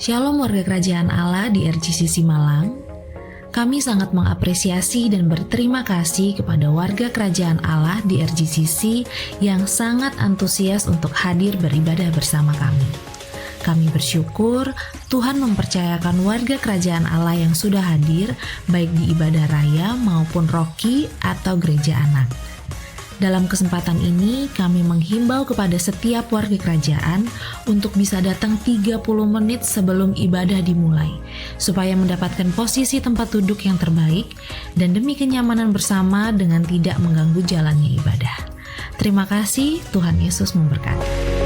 Shalom warga kerajaan Allah di RGCC Malang. Kami sangat mengapresiasi dan berterima kasih kepada warga kerajaan Allah di RGCC yang sangat antusias untuk hadir beribadah bersama kami. Kami bersyukur Tuhan mempercayakan warga kerajaan Allah yang sudah hadir baik di ibadah raya maupun roki atau gereja anak. Dalam kesempatan ini, kami menghimbau kepada setiap warga kerajaan untuk bisa datang 30 menit sebelum ibadah dimulai, supaya mendapatkan posisi tempat duduk yang terbaik dan demi kenyamanan bersama dengan tidak mengganggu jalannya ibadah. Terima kasih, Tuhan Yesus memberkati.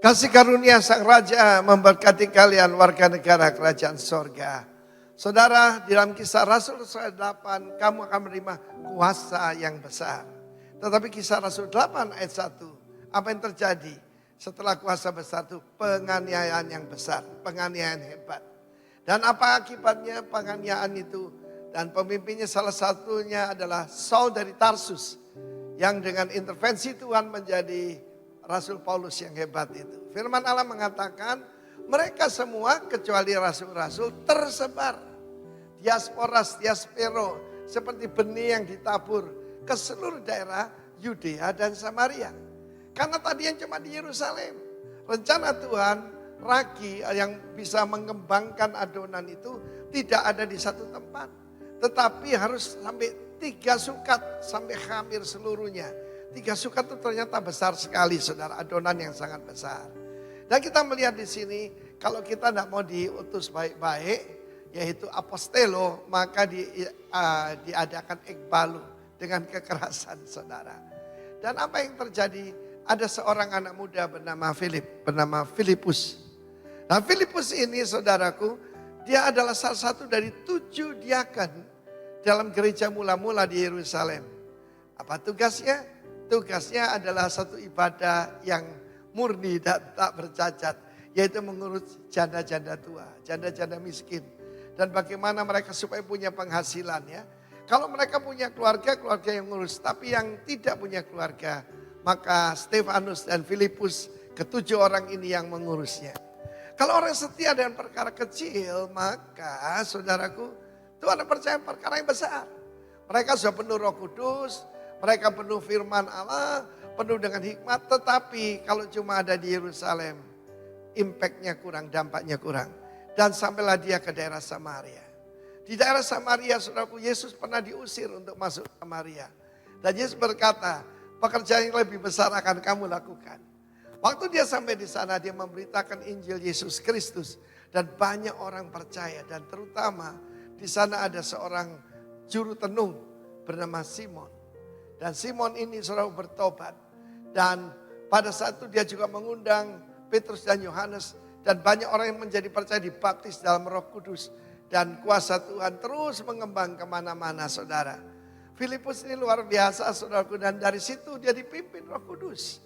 Kasih karunia Sang Raja memberkati kalian warga negara kerajaan sorga. Saudara, di dalam Kisah Rasul 8 kamu akan menerima kuasa yang besar. Tetapi Kisah Rasul 8 ayat 1, apa yang terjadi setelah kuasa besar itu? Penganiayaan yang besar, penganiayaan hebat. Dan apa akibatnya penganiayaan itu? Dan pemimpinnya salah satunya adalah Saul dari Tarsus, yang dengan intervensi Tuhan menjadi Rasul Paulus yang hebat itu. Firman Allah mengatakan mereka semua kecuali rasul-rasul tersebar. Diaspero, seperti benih yang ditabur ke seluruh daerah Yudea dan Samaria. Karena tadi yang cuma di Yerusalem. Rencana Tuhan, ragi yang bisa mengembangkan adonan itu tidak ada di satu tempat. Tetapi harus sampai 3 sukat, sampai khamir seluruhnya. 3 sukat itu ternyata besar sekali, saudara, adonan yang sangat besar. Dan kita melihat di sini, kalau kita tidak mau diutus baik-baik, yaitu apostelo, maka diadakan ekbalu dengan kekerasan, saudara. Dan apa yang terjadi? Ada seorang anak muda bernama Filipus. Nah, Filipus ini, saudaraku, dia adalah salah satu dari 7 diaken dalam gereja mula-mula di Yerusalem. Apa tugasnya? Tugasnya adalah satu ibadah yang murni dan tak bercacat, yaitu mengurus janda-janda tua, janda-janda miskin. Dan bagaimana mereka supaya punya penghasilan ya. Kalau mereka punya keluarga, keluarga yang ngurus. Tapi yang tidak punya keluarga, maka Stefanus dan Filipus, ke-7 orang ini yang mengurusnya. Kalau orang setia dengan perkara kecil, maka saudaraku, Tuhan percaya perkara yang besar. Mereka sudah penuh Roh Kudus, mereka penuh firman Allah, penuh dengan hikmat. Tetapi kalau cuma ada di Yerusalem, impactnya kurang, dampaknya kurang. Dan sampailah dia ke daerah Samaria. Di daerah Samaria, saudaraku, Yesus pernah diusir untuk masuk Samaria. Dan Yesus berkata, pekerjaan yang lebih besar akan kamu lakukan. Waktu dia sampai di sana, dia memberitakan Injil Yesus Kristus. Dan banyak orang percaya. Dan terutama di sana ada seorang juru tenung bernama Simon. Dan Simon ini saudara bertobat. Dan pada saat itu dia juga mengundang Petrus dan Yohanes. Dan banyak orang yang menjadi percaya dibaptis dalam Roh Kudus. Dan kuasa Tuhan terus mengembang kemana-mana, saudara. Filipus ini luar biasa, saudaraku. Dan dari situ dia dipimpin Roh Kudus.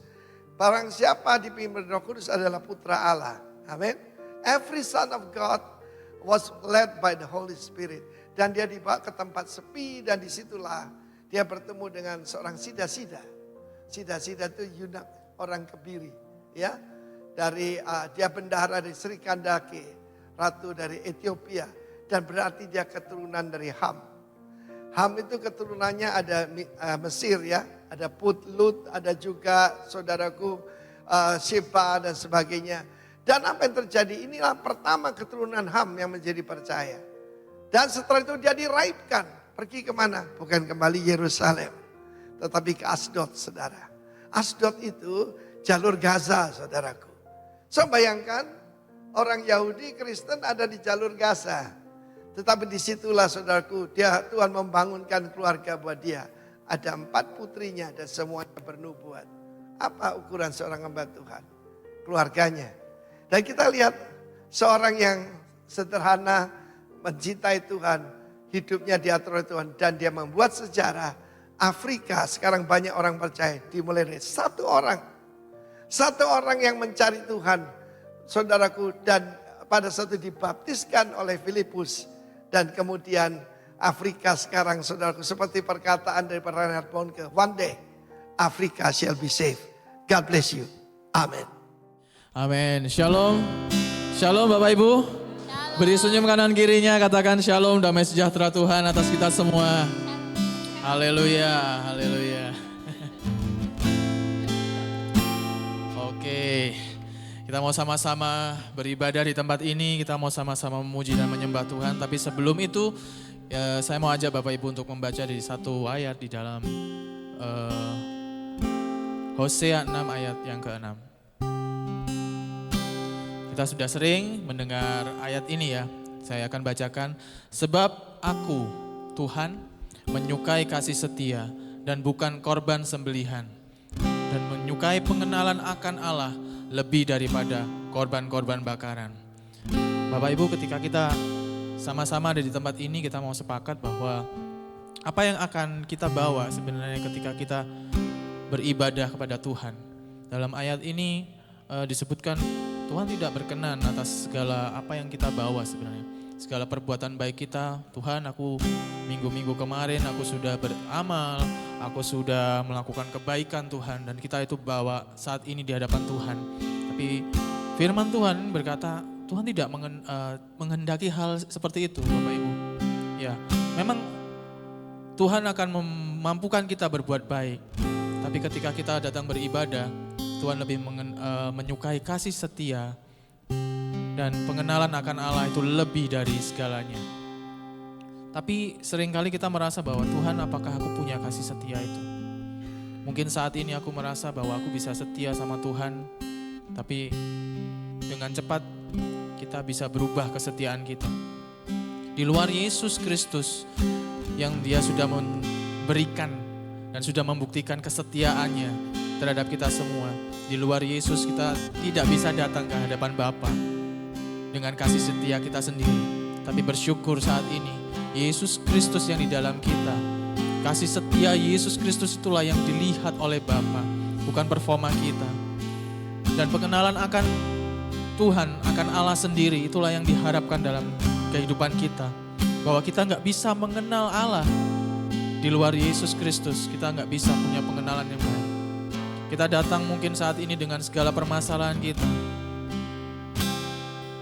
Barang siapa dipimpin Roh Kudus adalah putra Allah. Amin. Every son of God was led by the Holy Spirit. Dan dia dibawa ke tempat sepi dan disitulah dia bertemu dengan seorang sida-sida. Sida-sida itu Yunak, orang Kebiri. Ya, dari dia bendahara dari Sri Kandake, ratu dari Ethiopia. Dan berarti dia keturunan dari Ham. Ham itu keturunannya ada Mesir ya. Ada Put, Lut, ada juga saudaraku Sheba dan sebagainya. Dan apa yang terjadi? Inilah pertama keturunan Ham yang menjadi percaya. Dan setelah itu dia diraibkan. Pergi kemana? Bukan kembali Yerusalem, tetapi ke Asdod, saudara. Asdod itu jalur Gaza, saudaraku. So bayangkan orang Yahudi Kristen ada di jalur Gaza. Tetapi disitulah saudaraku, Tuhan membangunkan keluarga buat dia. Ada 4 putrinya dan semuanya bernubuat. Apa ukuran seorang hamba Tuhan? Keluarganya. Dan kita lihat seorang yang sederhana, mencintai Tuhan, hidupnya diatur oleh Tuhan. Dan dia membuat sejarah. Afrika sekarang banyak orang percaya, dimulai dari satu orang. Satu orang yang mencari Tuhan, saudaraku. Dan pada saat itu dibaptiskan oleh Filipus. Dan kemudian Afrika sekarang, saudaraku, seperti perkataan dari Reinhard Bonnke, one day Afrika shall be saved. God bless you. Amin. Amin. Shalom. Shalom Bapak Ibu. Beri senyum kanan kirinya, katakan shalom, damai sejahtera Tuhan atas kita semua. Haleluya, haleluya. Oke, kita mau sama-sama beribadah di tempat ini, kita mau sama-sama memuji dan menyembah Tuhan. Tapi sebelum itu, saya mau ajak Bapak Ibu untuk membaca di satu ayat di dalam Hosea 6 ayat yang ke-6. Kita sudah sering mendengar ayat ini ya. Saya akan bacakan. Sebab aku, Tuhan, menyukai kasih setia dan bukan korban sembelihan. Dan menyukai pengenalan akan Allah lebih daripada korban-korban bakaran. Bapak Ibu, ketika kita sama-sama ada di tempat ini, kita mau sepakat bahwa apa yang akan kita bawa sebenarnya ketika kita beribadah kepada Tuhan. Dalam ayat ini disebutkan Tuhan tidak berkenan atas segala apa yang kita bawa sebenarnya. Segala perbuatan baik kita, Tuhan, aku minggu-minggu kemarin aku sudah beramal, aku sudah melakukan kebaikan Tuhan, dan kita itu bawa saat ini di hadapan Tuhan. Tapi firman Tuhan berkata, Tuhan tidak menghendaki hal seperti itu, Bapak Ibu. Ya, memang Tuhan akan memampukan kita berbuat baik. Tapi ketika kita datang beribadah, Tuhan lebih menyukai kasih setia dan pengenalan akan Allah itu lebih dari segalanya. Tapi seringkali kita merasa bahwa Tuhan, apakah aku punya kasih setia itu? Mungkin saat ini aku merasa bahwa aku bisa setia sama Tuhan, tapi dengan cepat kita bisa berubah kesetiaan kita. Di luar Yesus Kristus yang Dia sudah memberikan dan sudah membuktikan kesetiaannya terhadap kita semua. Di luar Yesus kita tidak bisa datang ke hadapan Bapa dengan kasih setia kita sendiri. Tapi bersyukur saat ini Yesus Kristus yang di dalam kita. Kasih setia Yesus Kristus itulah yang dilihat oleh Bapa, bukan performa kita. Dan pengenalan akan Tuhan, akan Allah sendiri, itulah yang diharapkan dalam kehidupan kita. Bahwa kita gak bisa mengenal Allah di luar Yesus Kristus, kita gak bisa punya pengenalan yang baik. Kita datang mungkin saat ini dengan segala permasalahan kita.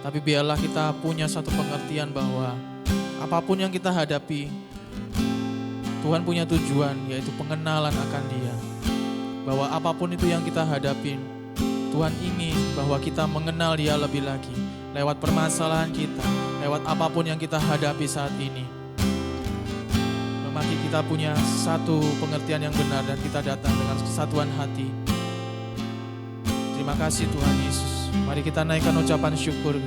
Tapi biarlah kita punya satu pengertian bahwa apapun yang kita hadapi, Tuhan punya tujuan, yaitu pengenalan akan Dia. Bahwa apapun itu yang kita hadapi, Tuhan ingin bahwa kita mengenal Dia lebih lagi. Lewat permasalahan kita, lewat apapun yang kita hadapi saat ini. Mari kita punya satu pengertian yang benar dan kita datang dengan kesatuan hati. Terima kasih Tuhan Yesus. Mari kita naikkan ucapan syukur.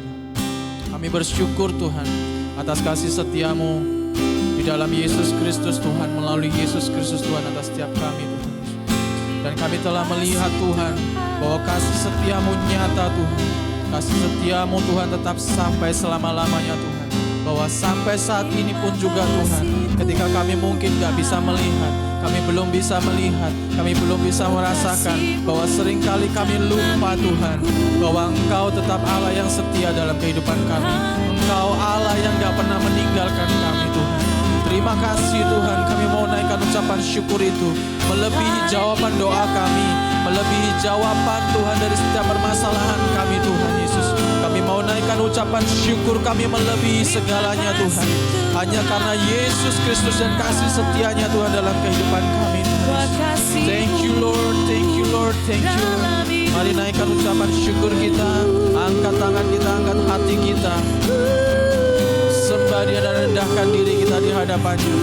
Kami bersyukur Tuhan atas kasih setiamu di dalam Yesus Kristus Tuhan. Melalui Yesus Kristus Tuhan atas setiap kami Tuhan. Dan kami telah melihat Tuhan bahwa kasih setiamu nyata Tuhan. Kasih setiamu Tuhan tetap sampai selama-lamanya Tuhan. Bahwa sampai saat ini pun juga Tuhan, ketika kami mungkin gak bisa melihat, kami belum bisa melihat, kami belum bisa merasakan, bahwa seringkali kami lupa Tuhan, bahwa Engkau tetap Allah yang setia dalam kehidupan kami. Engkau Allah yang gak pernah meninggalkan kami Tuhan. Terima kasih Tuhan, kami mau naikkan ucapan syukur itu, melebihi jawaban doa kami, melebihi jawaban Tuhan dari setiap permasalahan kami Tuhan Yesus. Kami mau naikkan ucapan syukur kami melebihi segalanya Tuhan. Hanya karena Yesus Kristus dan kasih setianya Tuhan dalam kehidupan kami. Thank you Lord, thank you Lord, thank you. Mari naikkan ucapan syukur kita. Angkat tangan kita, angkat hati kita. Sembah Dia dan rendahkan diri kita di hadapan-Nya.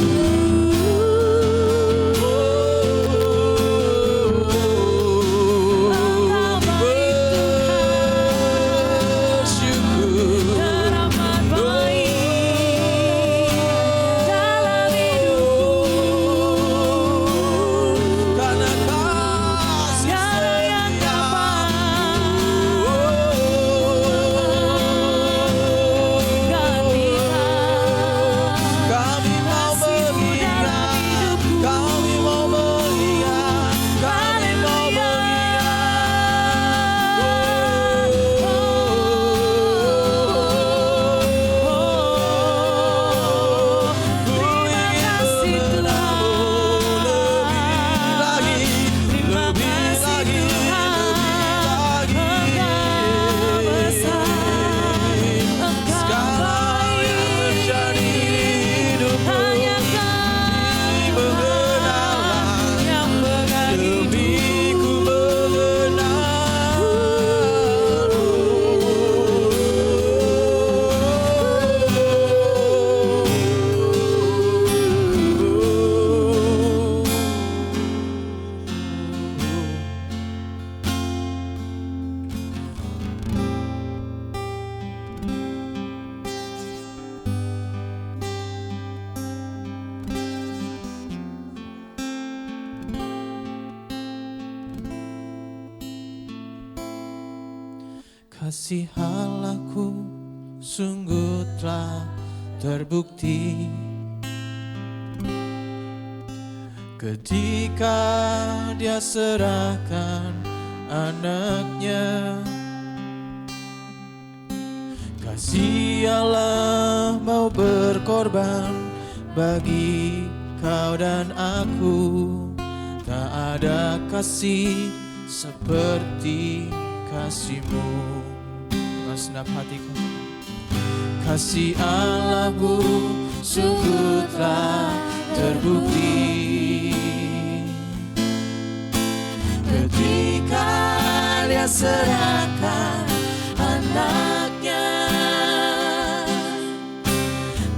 Kasih Allahku sungguh telah terbukti ketika Dia serahkan anaknya. Kasih Allah mau berkorban bagi kau dan aku. Tak ada kasih seperti kasih-Mu. Senap hatiku. Kasih Allahku sungguh telah terbukti ketika Dia serahkan anaknya.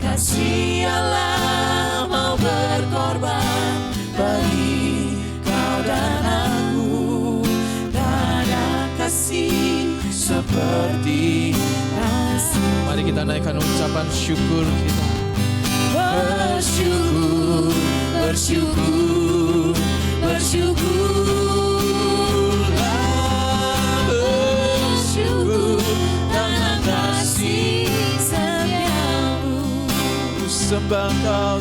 Kasih Allah mau berkorban bagi kau dan aku. Tak ada kasih seperti kasih. Mari kita naikkan ucapan syukur kita. Bersyukur, bersyukur, bersyukurlah, bersyukur karena kasih setiamu. Ku sembah Kau,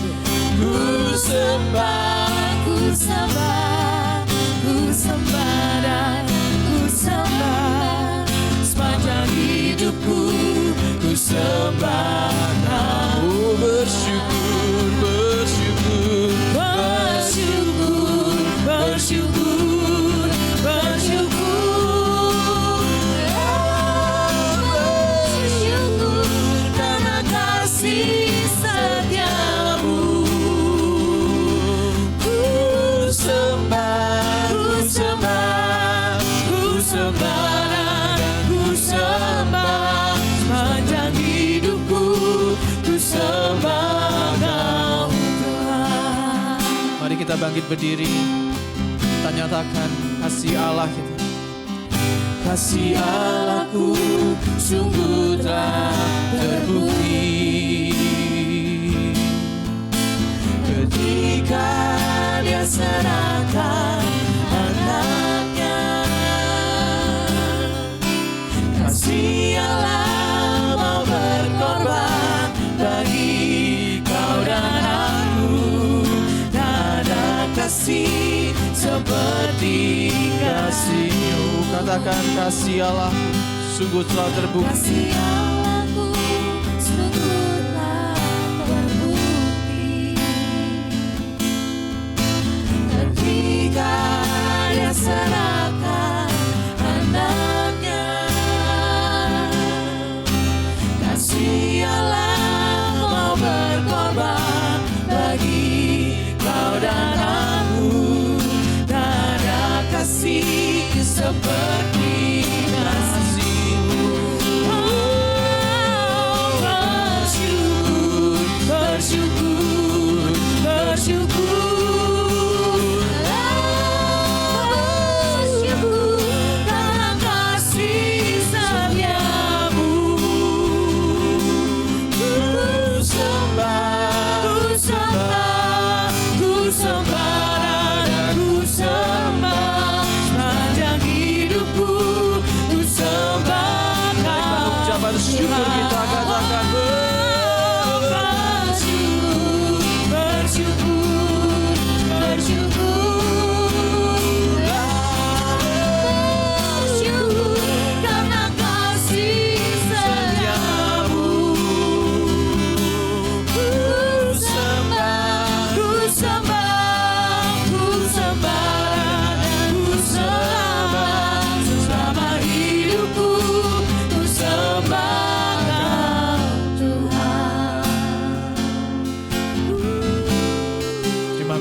ku sembah, ku sembah, ku sembah dan ku sembah. Sepanjang hidupku ku sembah Kau. Bersyukur, bersyukur, bersyukur, bersyukur, bersyukur, bersyukur karena kasih setiamu. Ku sembah, ku sembah, ku sembah. Sepanjang hidupku ku sembah Kau Tuhan. Mari kita bangkit berdiri, kita nyatakan kasih Allah kita. Kasih Allahku sungguh telah terbukti ketika Dia serahkan anaknya. Kasih Allah mau berkorban bagi kau dan aku. Tak ada kasih seperti kasih-Mu. Katakan kasih Allah sungguh telah terbukti. Kasih Allahku sungguh telah terbukti ketika Dia serahkan anaknya. Kasih Allah mau berkorban bagi kau dan aku. Tak ada kasih seperti kasih-Mu.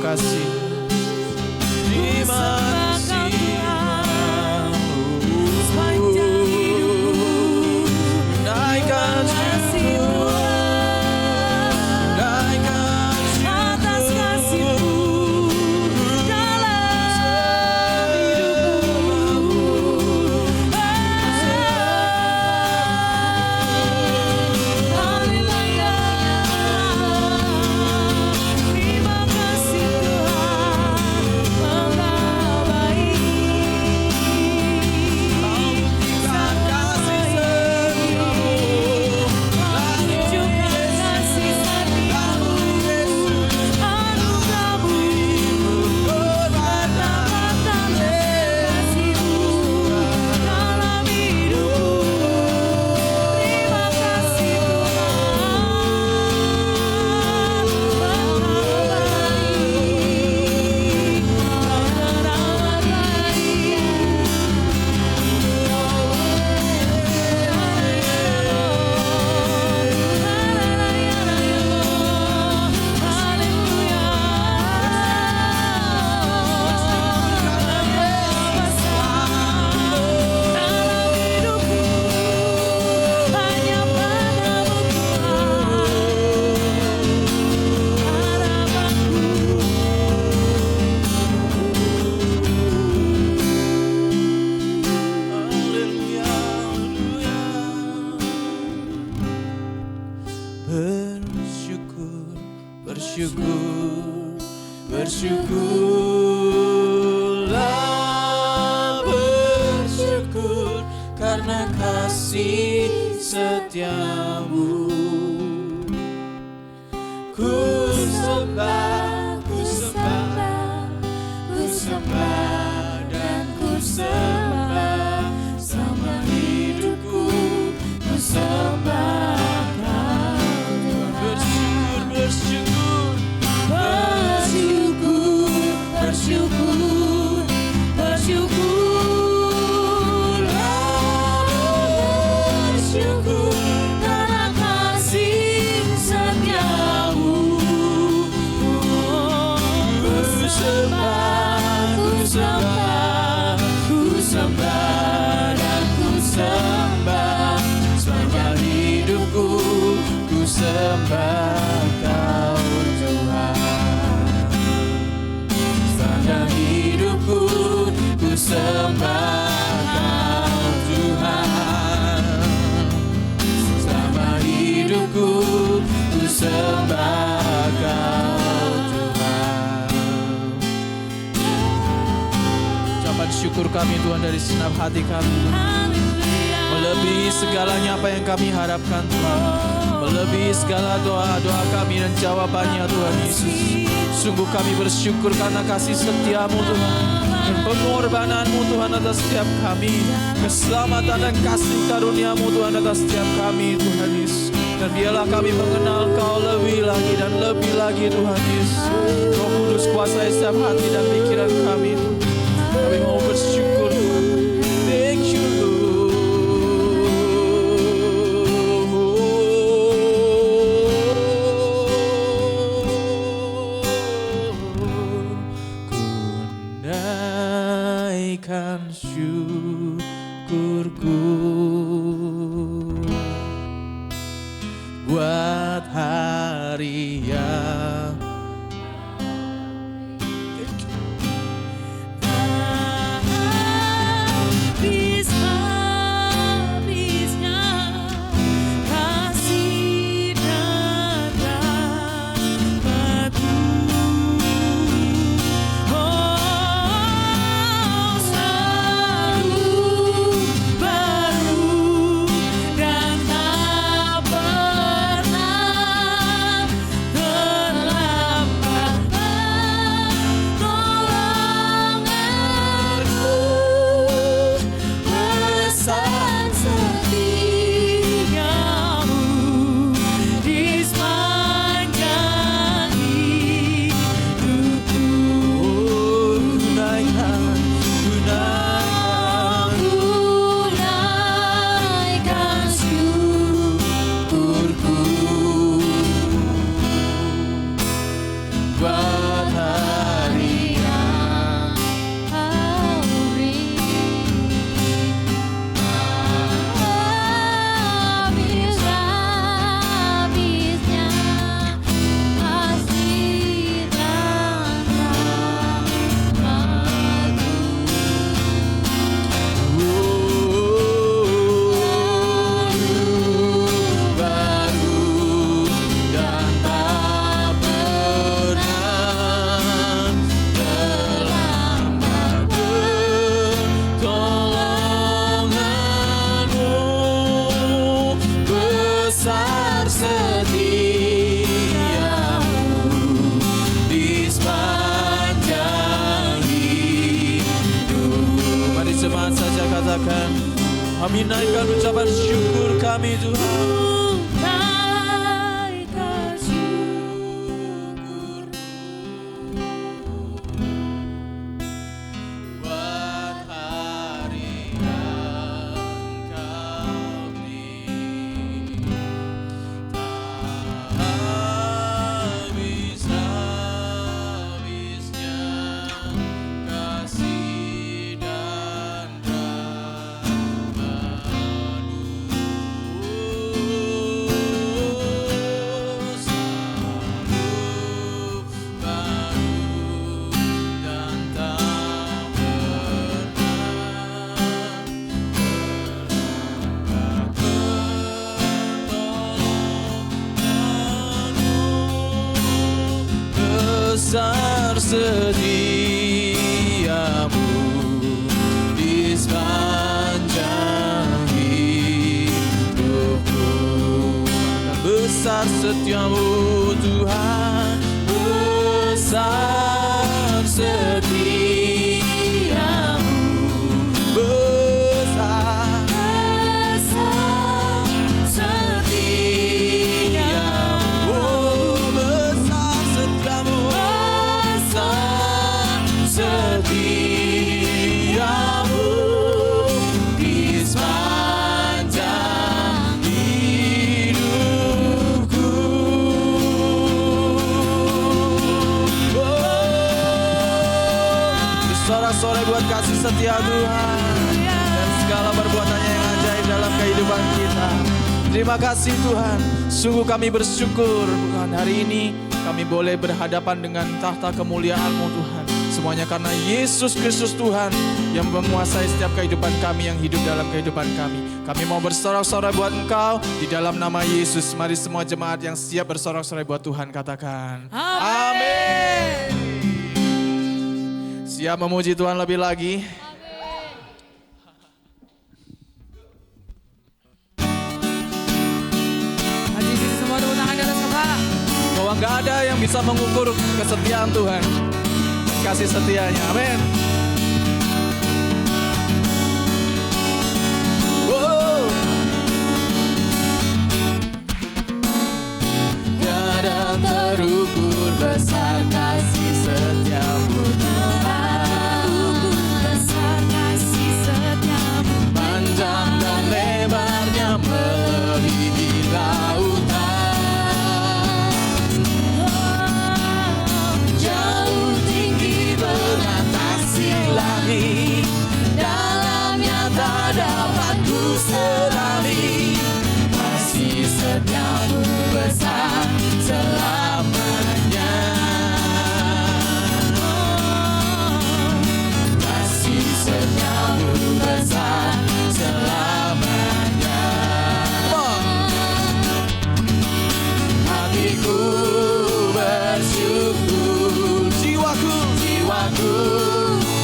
kasih. Terima kasih. Sepanjang hidupku, Naikkan syukur, naikkan atas kasih-Mu dalam hidupku. Haleluya. Terima kasih Tuhan, Engkau baik. Tunjukkan kasih setiamu, anugerah-Mu, kata-kata kasih-Mu dalam hidupku. Terima kasih Tuhan, bersyukur, bersyukur, bersyukurlah, bersyukur karena kasih setiamu. Ku sembah, ku sembah, ku sembah dan ku sembah, sembah hidupku, ku sembah. Bersyukur, bersyukur, bersyukur, bersyukurlah, bersyukur karena kasih setiamu. Ku sembah, ku sembah, ku sembah dan ku sembah, sembah hidupku, ku sembah Kau Tuhan. Sembah hidupku, ku sembah Kau Tuhan. Sembah hidupku, ku sembah Kau Tuhan. ucapan syukur kami Tuhan dari segenap hati kami, melebihi segalanya apa yang kami harapkan Tuhan, melebihi segala doa-doa kami dan jawabannya Tuhan Yesus. Sungguh kami bersyukur karena kasih setiamu Tuhan, dan pengorbananmu Tuhan atas setiap kami, keselamatan dan kasih karuniamu Tuhan atas setiap kami Tuhan Yesus. Dan biarlah kami mengenal Kau lebih lagi dan lebih lagi Tuhan Yesus. Roh Kudus kuasai setiap hati dan pikiran kami. Kami mau bersyukur Tuhan. Thank you Ku naikkan syukurku buat hari yang habis-habisnya kasih dan rahmat-Mu. Oh, selalu baru dan tak pernah telah Kami naikkan ucapan syukur kami Tuhan. naikkan syukur Buat hari yang kau beri, tak habis-habisnya kasih dan besar setiamu di sepanjang hidupku. Besar setiamu Tuhan, besar setiamu, besar setiamu, oh, besar setiamu, besar setiamu di sepanjang hidupku. Bersorak-sorai buat kasih setia Tuhan dan segala perbuatannya yang ajaib dalam kehidupan kita. Terima kasih Tuhan, sungguh kami bersyukur Tuhan hari ini kami boleh berhadapan dengan tahta kemuliaan-Mu Tuhan. Semuanya karena Yesus Kristus Tuhan yang menguasai setiap kehidupan kami yang hidup dalam kehidupan kami. Kami mau bersorak-sorai buat Engkau di dalam nama Yesus. Mari semua jemaat yang siap bersorak-sorai buat Tuhan katakan amin. Siap memuji Tuhan lebih lagi? Haji sisi semua tepuk tangan di atas kepala. Bahwa gak ada yang bisa mengukur kesetiaan Tuhan, kasih setianya, amin. Wow. Tiada terukur besar kasih setiamu Tuhan, Besar kasih setiamu, panjang dan lebarnya melebihi lautan, jauh tinggi mengatasi langit, dalamnya tak dapat ku selami. Kasih setiamu besar selamanya, kasih setiamu besar selamanya. Hatiku bersyukur, jiwaku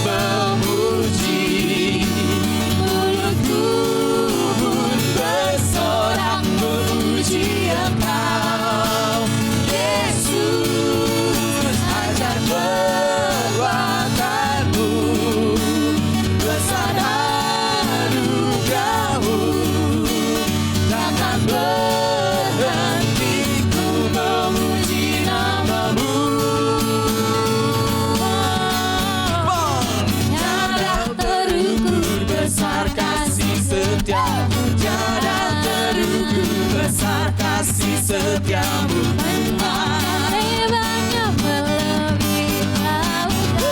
memuji, mulutku pun bersorak memuji Engkau. Yesus, ajar perbuatanmu, besar anugerahmu, takkan berhenti ku memuji namamu. Tiada terukur besar kasih setiamu, tiada terukur besar kasih setiamu. lebarnya melebihi lautan,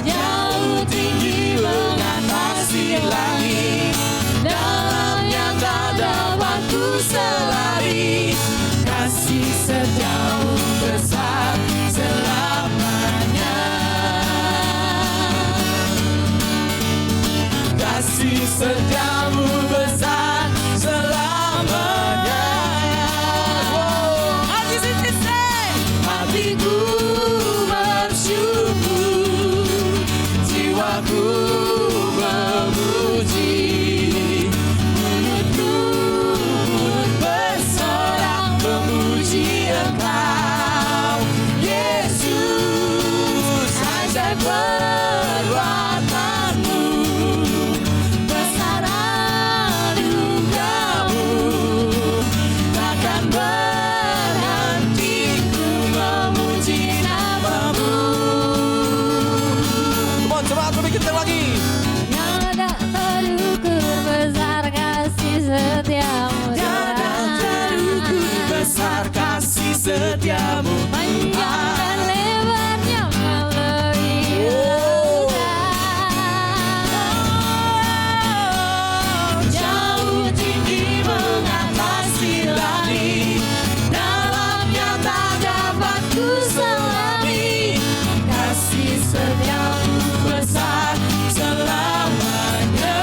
Jauh tinggi mengatasi langit, dalamnya tak dapat ku selari. Kasih setiamu besar selamanya, kasih setiamu besar selamanya. Haji sisi say. Hatiku bersyukur, jiwaku memuji, mulutku pun setiamu. Panjang dan lebarnya melalui lautan. Jauh tinggi mengatasi langit, dalamnya tak dapat ku selami. Kasih setiamu besar selamanya.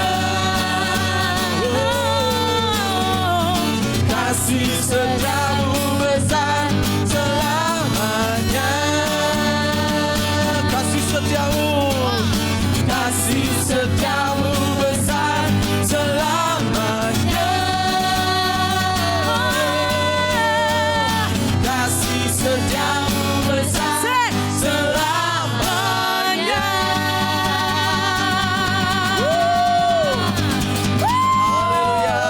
Kasih setiamu besar selamanya. Kasih setiamu, kasih setiamu besar selamanya. Kasih setiamu besar selamanya. Haleluya.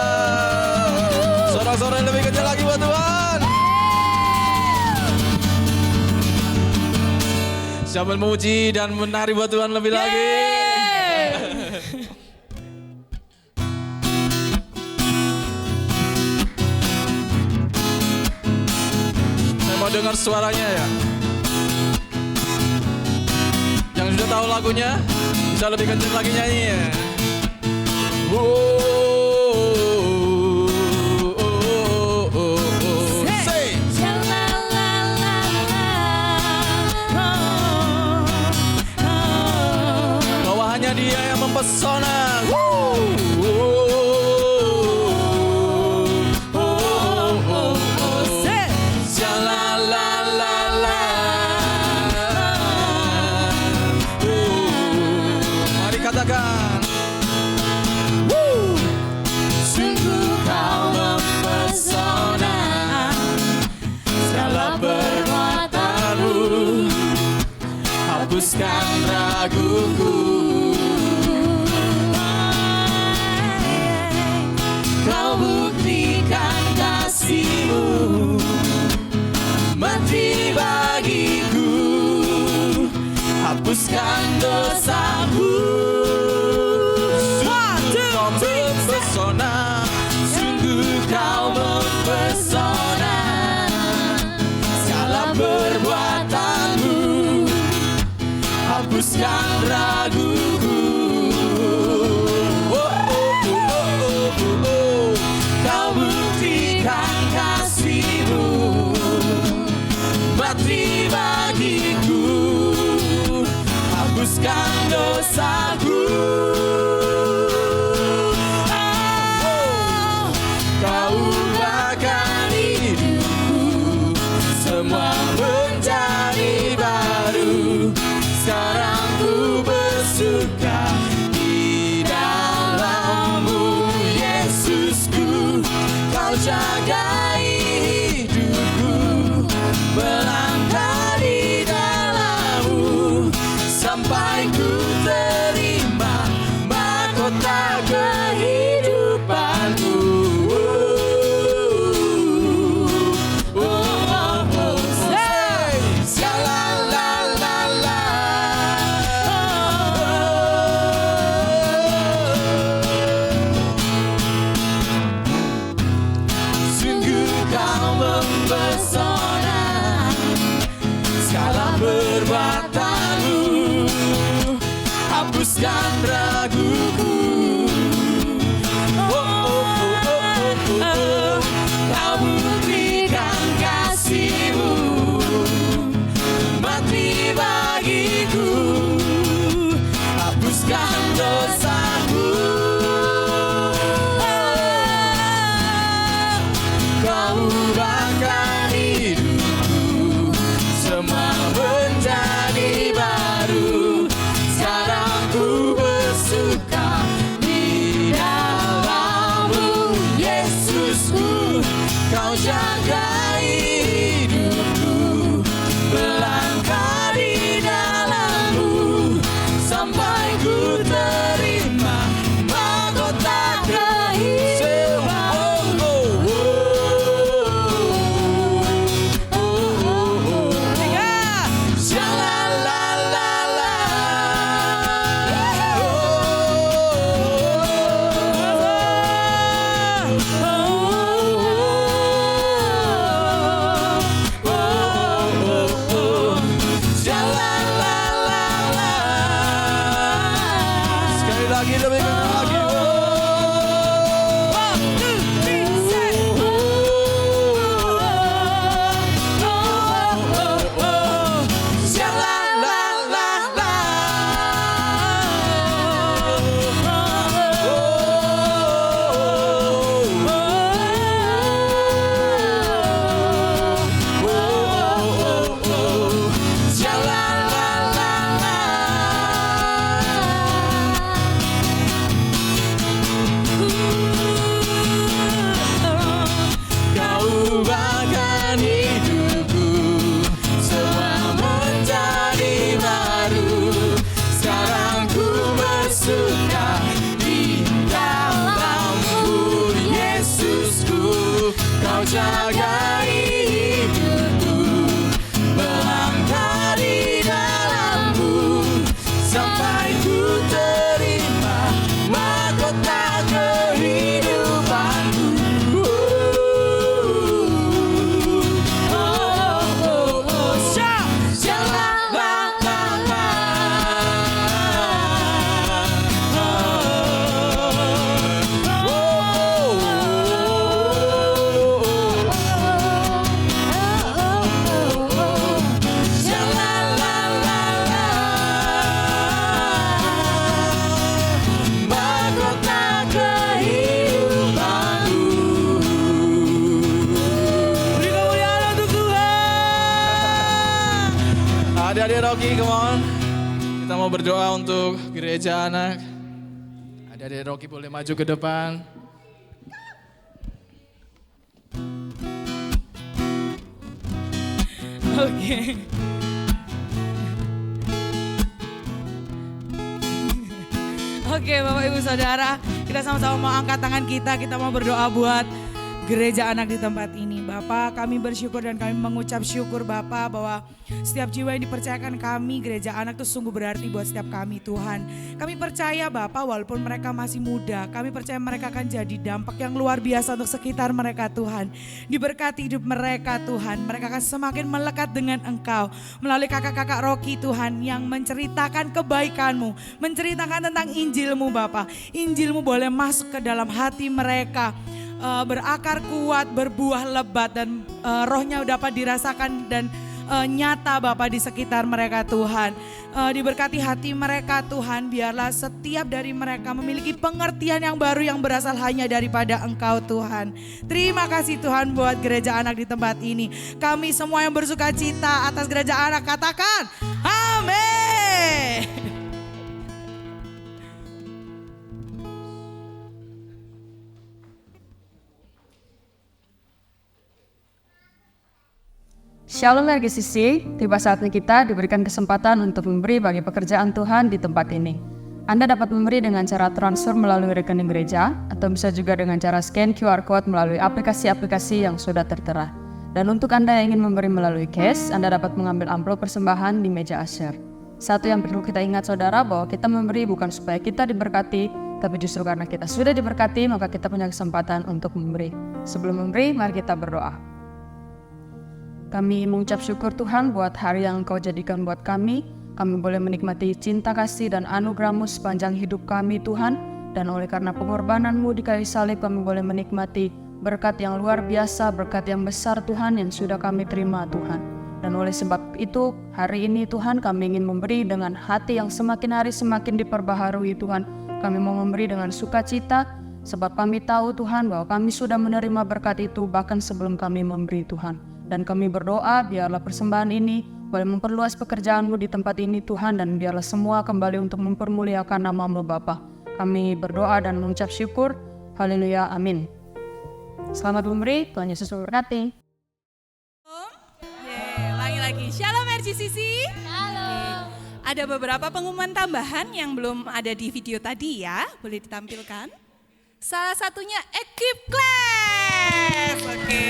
Sorak-sorai lebih kencang lagi buat Tuhan. Siapa memuji dan menari buat Tuhan lebih lagi. Saya mau dengar suaranya ya. Yang sudah tahu lagunya bisa lebih kencang lagi nyanyi ya. Say. Bahwa hanya Dia yang mempesona. Mari katakan. Sungguh kau mempesona, segala perbuatanmu Hapuskan raguku. Kau buktikan kasih-Mu, Mati bagiku, hapuskan dosaku. Kau mempesona, sungguh kau mempesona. Segala perbuatanmu, hapuskan raguku. Kau buktikan kasih-Mu, mati bagiku, hapuskan dosaku. Kau ubahkan hidupku, semua menjadi baru. Sekarang ku bersuka di dalam-Mu, Yesusku. Kau jagai hidupku, melangkah di dalam-Mu, sampai ku terima mahkota kehidupan-Mu. Say, sha-la-la-la-la. Sungguh kau mempesona, segala perbuatanmu, hapuskan raguku. Kau buktikan kasih-Mu, mati bagiku, hapuskan dosaku. Kau ubahkan hidupku, semua menjadi baru. Sekarang ku bersuka di dalam-Mu, Yesusku. Kau jagai hidupku, melangkah di dalam-Mu, sampai ku terima mahkota kehidupan. Kau jaga hidupku, melangkah di dalam-Mu, sampai ku terima mahkota kehidupanku. Adik-adik Rocky, come on. Kita mau berdoa untuk gereja anak. Adik-adik Rocky boleh maju ke depan. Oke. Oke Bapak Ibu Saudara, kita sama-sama mau angkat tangan kita mau berdoa buat gereja anak di tempat ini. Bapak, kami bersyukur dan kami mengucap syukur Bapak bahwa setiap jiwa yang dipercayakan kami, gereja anak itu sungguh berarti buat setiap kami Tuhan. Kami percaya Bapak walaupun mereka masih muda, kami percaya mereka akan jadi dampak yang luar biasa untuk sekitar mereka Tuhan. Diberkati hidup mereka Tuhan, mereka akan semakin melekat dengan Engkau. Melalui kakak-kakak Rocky Tuhan yang menceritakan kebaikan-Mu, menceritakan tentang Injil-Mu Bapak. Injil-Mu boleh masuk ke dalam hati mereka. Berakar kuat, berbuah lebat dan rohnya dapat dirasakan dan nyata Bapa di sekitar mereka Tuhan. Diberkati hati mereka Tuhan, biarlah setiap dari mereka memiliki pengertian yang baru yang berasal hanya daripada Engkau Tuhan. Terima kasih Tuhan buat gereja anak di tempat ini. Kami semua yang bersuka cita atas gereja anak katakan amin. Shalom RGCC, tiba saatnya kita diberikan kesempatan untuk memberi bagi pekerjaan Tuhan di tempat ini. Anda dapat memberi dengan cara transfer melalui rekening gereja, atau bisa juga dengan cara scan QR Code melalui aplikasi-aplikasi yang sudah tertera. Dan untuk Anda yang ingin memberi melalui cash, Anda dapat mengambil amplop persembahan di meja asyar. Satu yang perlu kita ingat saudara, bahwa kita memberi bukan supaya kita diberkati, tapi justru karena kita sudah diberkati, maka kita punya kesempatan untuk memberi. Sebelum memberi, mari kita berdoa. Kami mengucap syukur Tuhan buat hari yang Engkau jadikan buat kami. Kami boleh menikmati cinta kasih dan anugerah-Mu sepanjang hidup kami Tuhan. Dan oleh karena pengorbanan-Mu di kayu salib, kami boleh menikmati berkat yang luar biasa, berkat yang besar Tuhan yang sudah kami terima Tuhan. Dan oleh sebab itu hari ini Tuhan kami ingin memberi dengan hati yang semakin hari semakin diperbaharui Tuhan. Kami mau memberi dengan sukacita sebab kami tahu Tuhan bahwa kami sudah menerima berkat itu bahkan sebelum kami memberi Tuhan. Dan kami berdoa biarlah persembahan ini boleh memperluas pekerjaan-Mu di tempat ini Tuhan, dan biarlah semua kembali untuk mempermuliakan nama-Mu Bapa. Kami berdoa dan mengucap syukur. Haleluya, amin. Selamat memberi, Tuhan Yesus memberkati. Lagi-lagi, Shalom RGCC. Halo. Ada beberapa pengumuman tambahan yang belum ada di video tadi ya, boleh ditampilkan. Salah satunya Equip Class. Oke.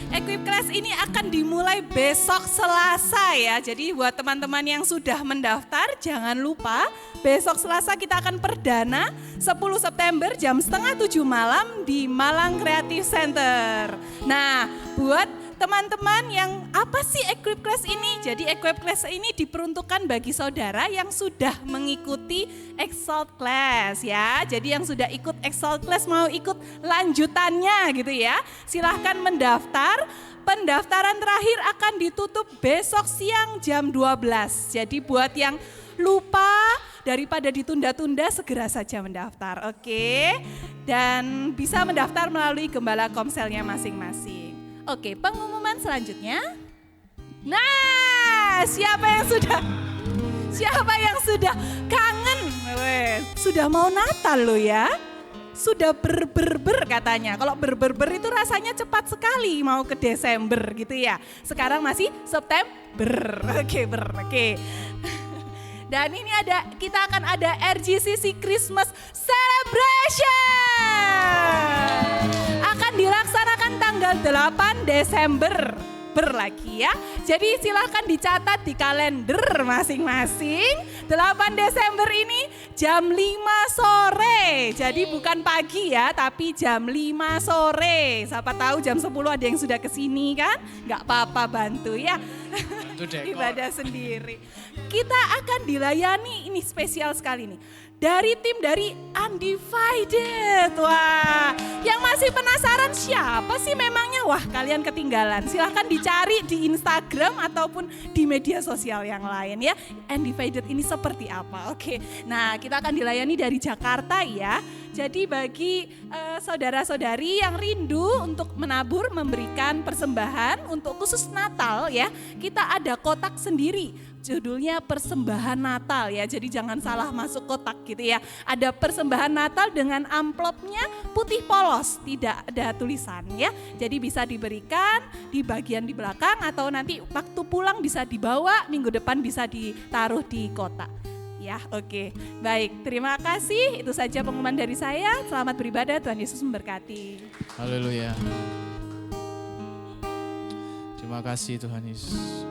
Equip Class ini akan dimulai besok Selasa ya. Jadi buat teman-teman yang sudah mendaftar jangan lupa besok Selasa kita akan perdana 10 September jam 6:30 malam di Malang Creative Center. Nah, buat teman-teman yang apa sih Equip Class ini? Jadi Equip Class ini diperuntukkan bagi saudara yang sudah mengikuti Exalt Class ya. Jadi yang sudah ikut Exalt Class mau ikut lanjutannya gitu ya. Silahkan mendaftar. Pendaftaran terakhir akan ditutup besok siang jam 12. Jadi buat yang lupa daripada ditunda-tunda segera saja mendaftar. Oke. Dan bisa mendaftar melalui gembala komselnya masing-masing. Oke, pengumuman selanjutnya. Nah, siapa yang sudah kangen? Sudah mau Natal loh ya. Sudah ber katanya. Kalau ber itu rasanya cepat sekali mau ke Desember gitu ya. Sekarang masih September. Oke. Dan ini kita akan ada RGCC Christmas Celebration. Akan dilaksanakan tanggal tanggal 8 Desember lagi ya. Jadi silahkan dicatat di kalender masing-masing. 8 Desember ini jam 5 sore. Jadi bukan pagi ya, tapi jam 5 sore. Siapa tahu jam 10 ada yang sudah kesini kan? Gak apa-apa, bantu ya. Ibadah sendiri. Kita akan dilayani, ini spesial sekali nih. Dari tim dari Undivided. Wah, yang masih penasaran siapa sih memangnya? Wah, kalian ketinggalan. Silahkan dicari di Instagram ataupun di media sosial yang lain ya. Undivided ini seperti apa? Oke, nah kita akan dilayani dari Jakarta ya. Jadi bagi saudara-saudari yang rindu untuk menabur, memberikan persembahan untuk khusus Natal ya. Kita ada kotak sendiri. Judulnya persembahan Natal ya, jadi jangan salah masuk kotak gitu ya. Ada persembahan Natal dengan amplopnya putih polos, tidak ada tulisan ya. Jadi bisa diberikan di bagian di belakang atau nanti waktu pulang bisa dibawa, minggu depan bisa ditaruh di kotak. Ya, oke. Baik, terima kasih. Itu saja pengumuman dari saya. Selamat beribadah, Tuhan Yesus memberkati. Haleluya. Terima kasih Tuhan Yesus.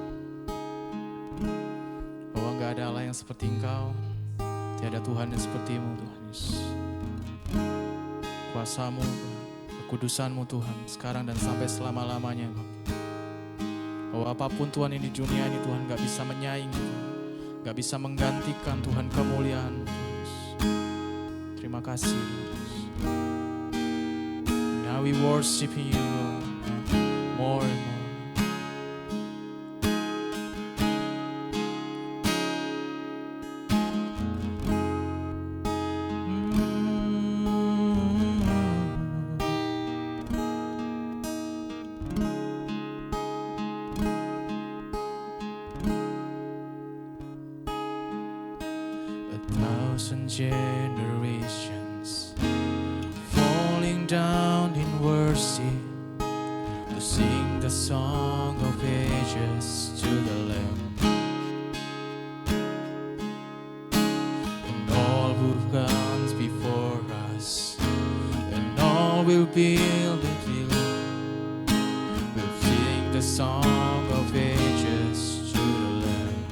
Bahwa gak ada Allah yang seperti Engkau, tiada Tuhan yang seperti-Mu Tuhan Yesus. Kuasa-Mu, kekudusan-Mu Tuhan, sekarang dan sampai selama-lamanya Bapak. Bahwa apapun Tuhan ini di dunia ini Tuhan gak bisa menyaingi, gak bisa menggantikan Tuhan kemuliaan Tuhan Yesus. Terima kasih Tuhan Yesus. Now we worship You more and more. Generations falling down in worship to sing the song of ages to the Lamb, and all who comes before us, and all will build and will sing the song of ages to the Lamb.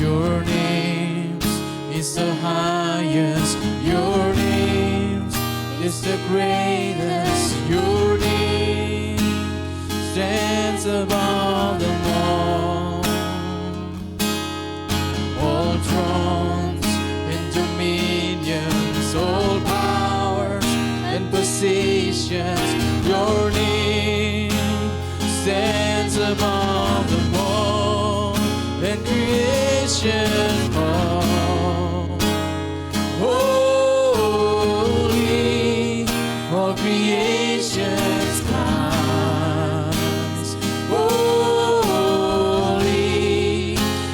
Your name is the highest, your name is the greatest, your name stands above them all. All thrones and dominions, all powers and positions, your name stands above them all. And creation all holy, all creation's cries holy,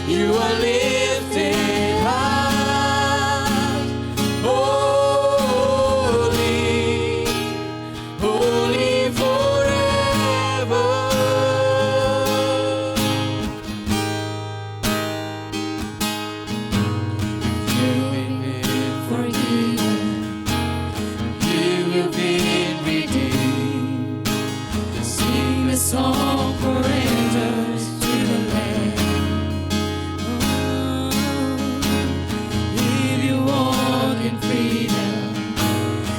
You are lifted high, holy, holy forever. Song forever to the Lamb. If you walk in freedom,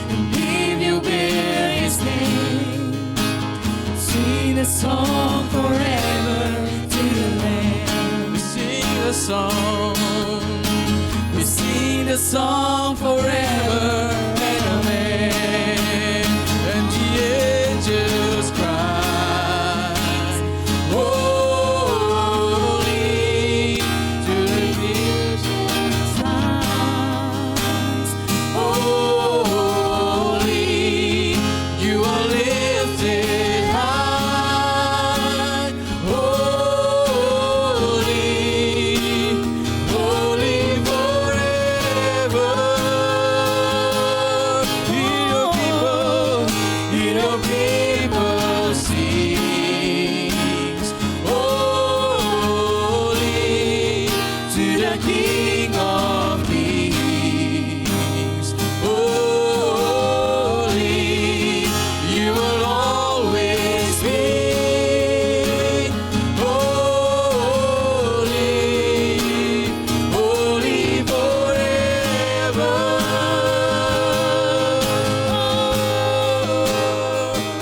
and if you bear His name, sing the song forever to the Lamb. We sing the song, we sing the song forever and amen. And the angels cry. Holy forever.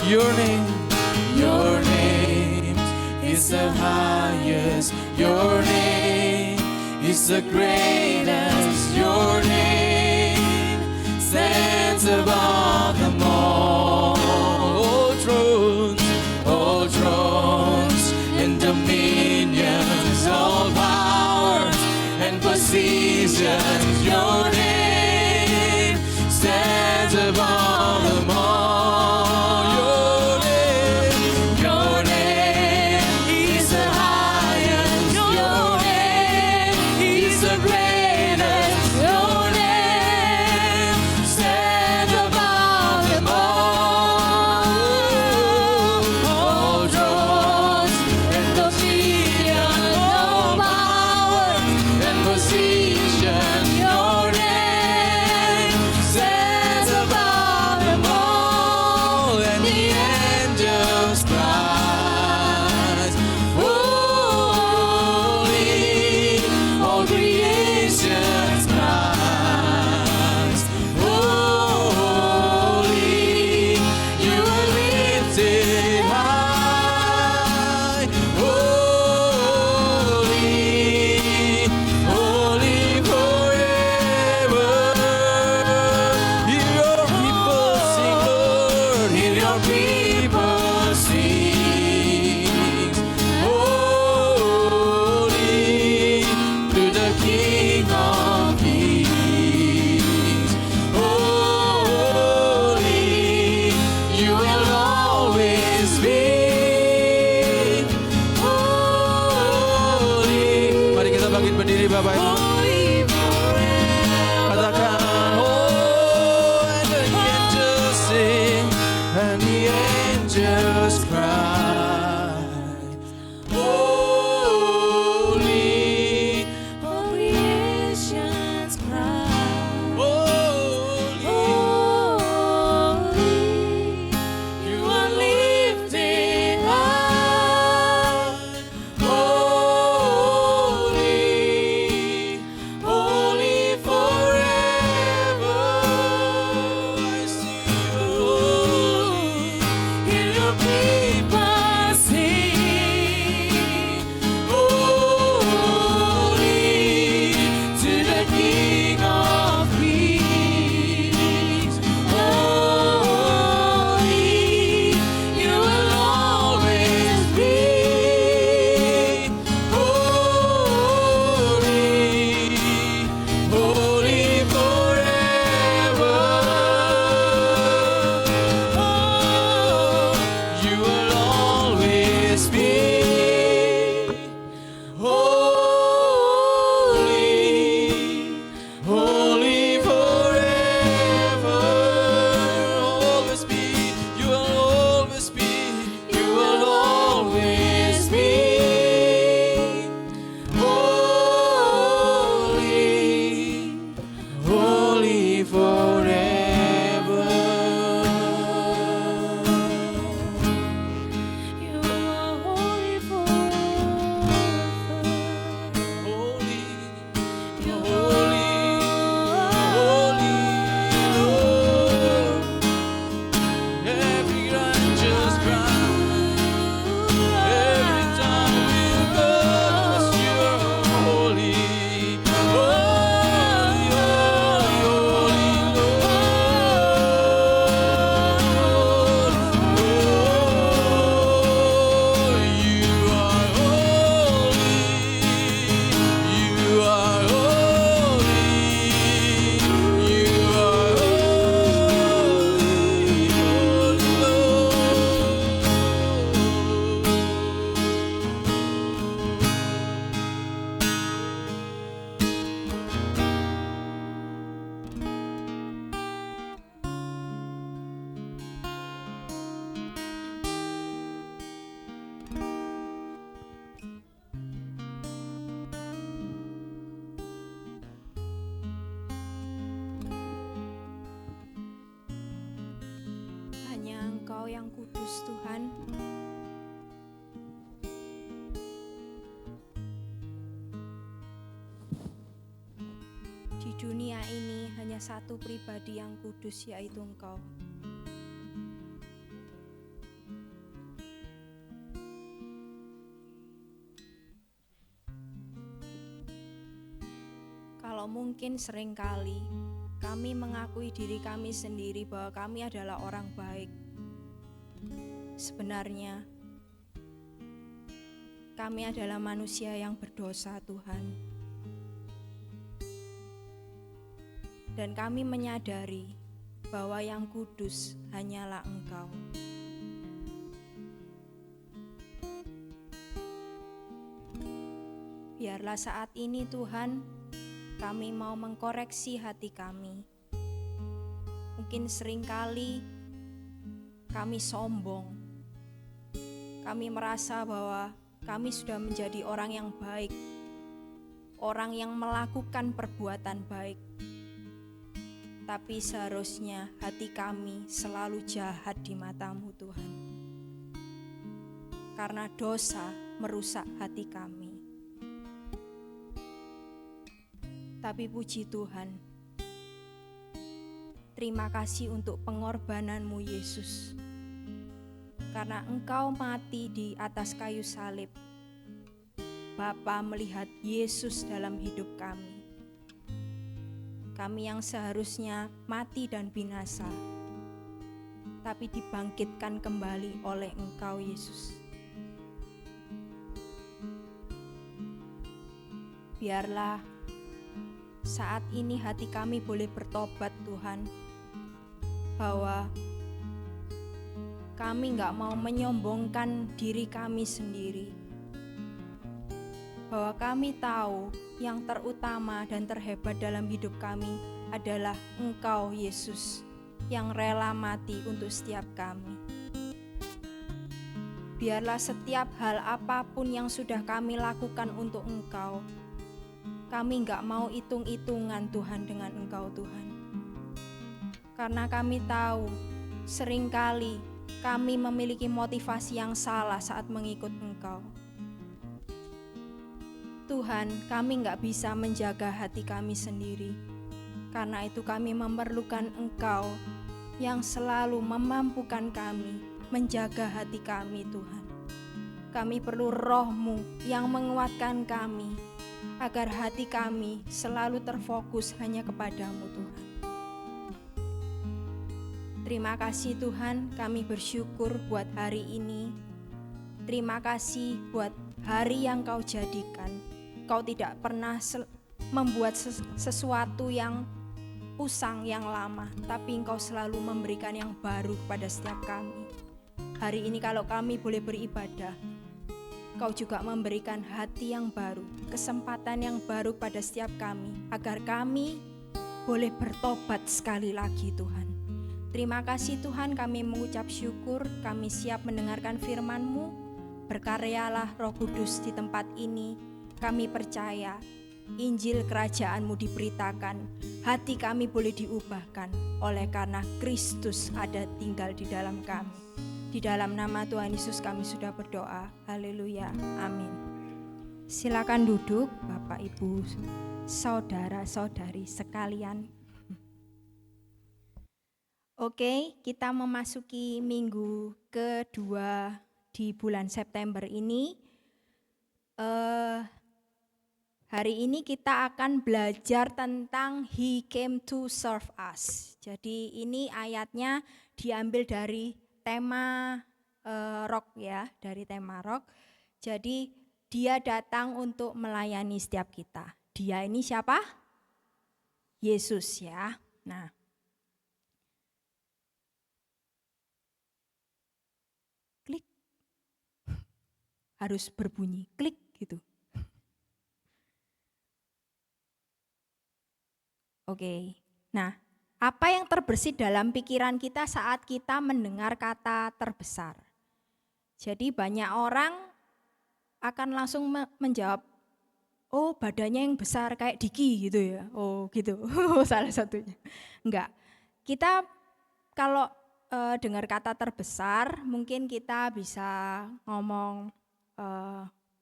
Your name is the highest. Your name is the greatest. Your name stands above them all. All thrones and dominions, all powers and positions. Your name stands above them all. Your name is the highest. Your name is the greatest. Your name stands above them all. All thrones and dominions, all powers and positions. Your name stands above them all, and the angels cry, holy. All creations cries, holy. You are lifted high, holy, holy forever. Hear your people sing, Lord. Hear your people sing. Holy to the King of Kings. Holy, you will always be. Holy. Mari kita bangkit berdiri Bapak Ibu. Katakan, oh, and the angels sing, and the angels cry, holy, All creations cry, holy, holy. you are lifted high, holy, holy forever. I sing, holy, hear your people sing, holy to the King of Kings. Holy, you will always be. Holy, holy forever. Oh, you will always be. Holy, holy forever. Always be, you will always be, you will always be. Holy, holy forever. You are holy forever. Holy, holy, holy, Lord. Every righteous cry, every tongue will confess you're holy, holy, holy, Lord. You are holy, you are holy, you are holy, holy Hanya Engkau yang kudus Tuhan. Di dunia ini hanya satu pribadi yang kudus, yaitu Engkau. kalau mungkin seringkali kami mengakui diri kami sendiri bahwa kami adalah orang baik. Sebenarnya kami adalah manusia yang berdosa, Tuhan. Dan kami menyadari bahwa yang kudus hanyalah Engkau. Biarlah saat ini Tuhan, kami mau mengkoreksi hati kami. Mungkin seringkali kami sombong. Kami merasa bahwa kami sudah menjadi orang yang baik, orang yang melakukan perbuatan baik. Tapi seharusnya hati kami selalu jahat di mata-Mu, Tuhan. Karena dosa merusak hati kami. Tapi puji Tuhan, terima kasih untuk pengorbanan-Mu Yesus. Karena Engkau mati di atas kayu salib, Bapa melihat Yesus dalam hidup kami. Kami yang seharusnya mati dan binasa, tapi dibangkitkan kembali oleh Engkau Yesus. Biarlah saat ini hati kami boleh bertobat Tuhan, bahwa kami gak mau menyombongkan diri kami sendiri, bahwa kami tahu yang terutama dan terhebat dalam hidup kami adalah Engkau Yesus yang rela mati untuk setiap kami. Biarlah setiap hal apapun yang sudah kami lakukan untuk Engkau, kami gak mau hitung-hitungan Tuhan dengan Engkau Tuhan. Karena kami tahu seringkali kami memiliki motivasi yang salah saat mengikut Engkau. Tuhan, kami gak bisa menjaga hati kami sendiri. Karena itu kami memerlukan Engkau yang selalu memampukan kami menjaga hati kami Tuhan. Kami perlu Roh-Mu yang menguatkan kami, agar hati kami selalu terfokus hanya kepadamu Tuhan. Terima kasih Tuhan, kami bersyukur buat hari ini. Terima kasih buat hari yang Kau jadikan. Kau tidak pernah membuat sesuatu yang usang, yang lama, tapi Engkau selalu memberikan yang baru kepada setiap kami. Hari ini kalau kami boleh beribadah, Kau juga memberikan hati yang baru, kesempatan yang baru pada setiap kami, agar kami boleh bertobat sekali lagi Tuhan. Terima kasih Tuhan, kami mengucap syukur, kami siap mendengarkan firman-Mu. Berkaryalah Roh Kudus di tempat ini. Kami percaya Injil kerajaan-Mu diberitakan, hati kami boleh diubahkan oleh karena Kristus ada tinggal di dalam kami. Di dalam nama Tuhan Yesus kami sudah berdoa. Haleluya. Amin. Silakan duduk Bapak Ibu, saudara-saudari sekalian. Oke, kita memasuki minggu kedua di bulan September ini. Hari ini kita akan belajar tentang He came to serve us. Jadi ini ayatnya diambil dari tema rock ya, dari tema rock. Jadi dia datang untuk melayani setiap kita. Dia ini siapa? Yesus ya. Nah, klik. Harus berbunyi klik gitu. Oke, nah apa yang terbersit dalam pikiran kita saat kita mendengar kata terbesar? Jadi banyak orang akan langsung menjawab, oh badannya yang besar kayak Diki gitu ya, oh gitu, salah satunya. Enggak, kita kalau dengar kata terbesar mungkin kita bisa ngomong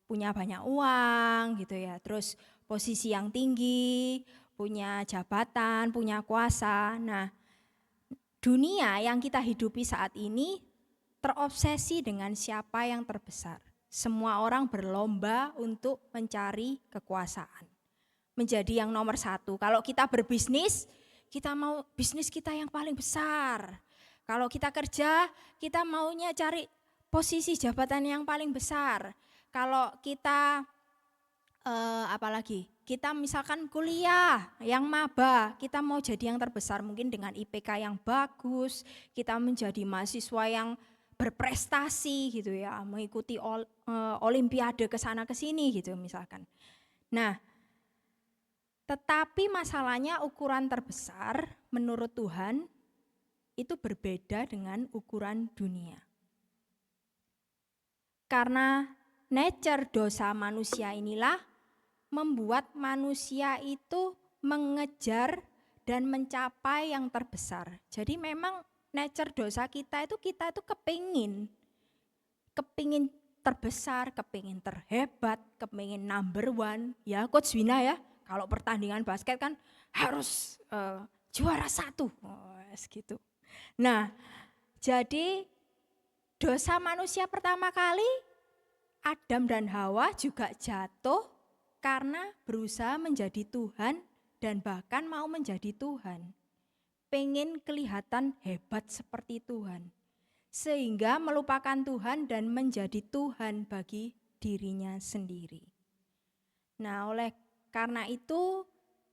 punya banyak uang gitu ya, terus posisi yang tinggi, punya jabatan, punya kuasa. Nah, dunia yang kita hidupi saat ini terobsesi dengan siapa yang terbesar. Semua orang berlomba untuk mencari kekuasaan. menjadi yang nomor satu. Kalau kita berbisnis, kita mau bisnis kita yang paling besar. Kalau kita kerja, kita maunya cari posisi jabatan yang paling besar. Kalau kita apalagi kita misalkan kuliah yang maba, kita mau jadi yang terbesar mungkin dengan IPK yang bagus, kita menjadi mahasiswa yang berprestasi gitu ya, mengikuti olimpiade ke sana ke sini gitu misalkan. Nah, tetapi masalahnya ukuran terbesar menurut Tuhan itu berbeda dengan ukuran dunia. Karena nature dosa manusia inilah membuat manusia itu mengejar dan mencapai yang terbesar. Jadi memang nature dosa kita itu kepingin terbesar, kepingin terhebat, kepingin number one. Ya Coach Wina ya, kalau pertandingan basket kan harus juara 1, gitu. Nah, jadi dosa manusia pertama kali, Adam dan Hawa juga jatuh karena berusaha menjadi Tuhan dan bahkan mau menjadi Tuhan. Pengen kelihatan hebat seperti Tuhan. Sehingga melupakan Tuhan dan menjadi Tuhan bagi dirinya sendiri. Nah, oleh karena itu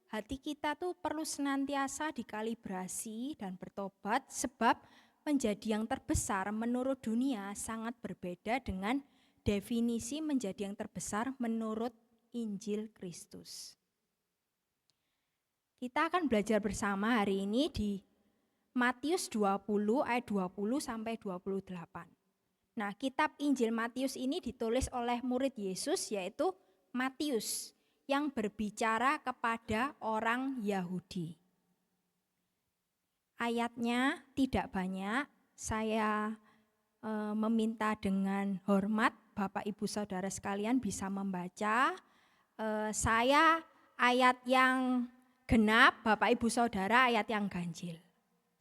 hati kita tuh perlu senantiasa dikalibrasi dan bertobat, sebab menjadi yang terbesar menurut dunia sangat berbeda dengan definisi menjadi yang terbesar menurut Injil Kristus. Kita akan belajar bersama hari ini di Matius 20 ayat 20 sampai 28. Nah, kitab Injil Matius ini ditulis oleh murid Yesus yaitu Matius yang berbicara kepada orang Yahudi. Ayatnya tidak banyak, saya meminta dengan hormat Bapak Ibu Saudara sekalian bisa membaca. Saya ayat yang genap, Bapak Ibu Saudara ayat yang ganjil.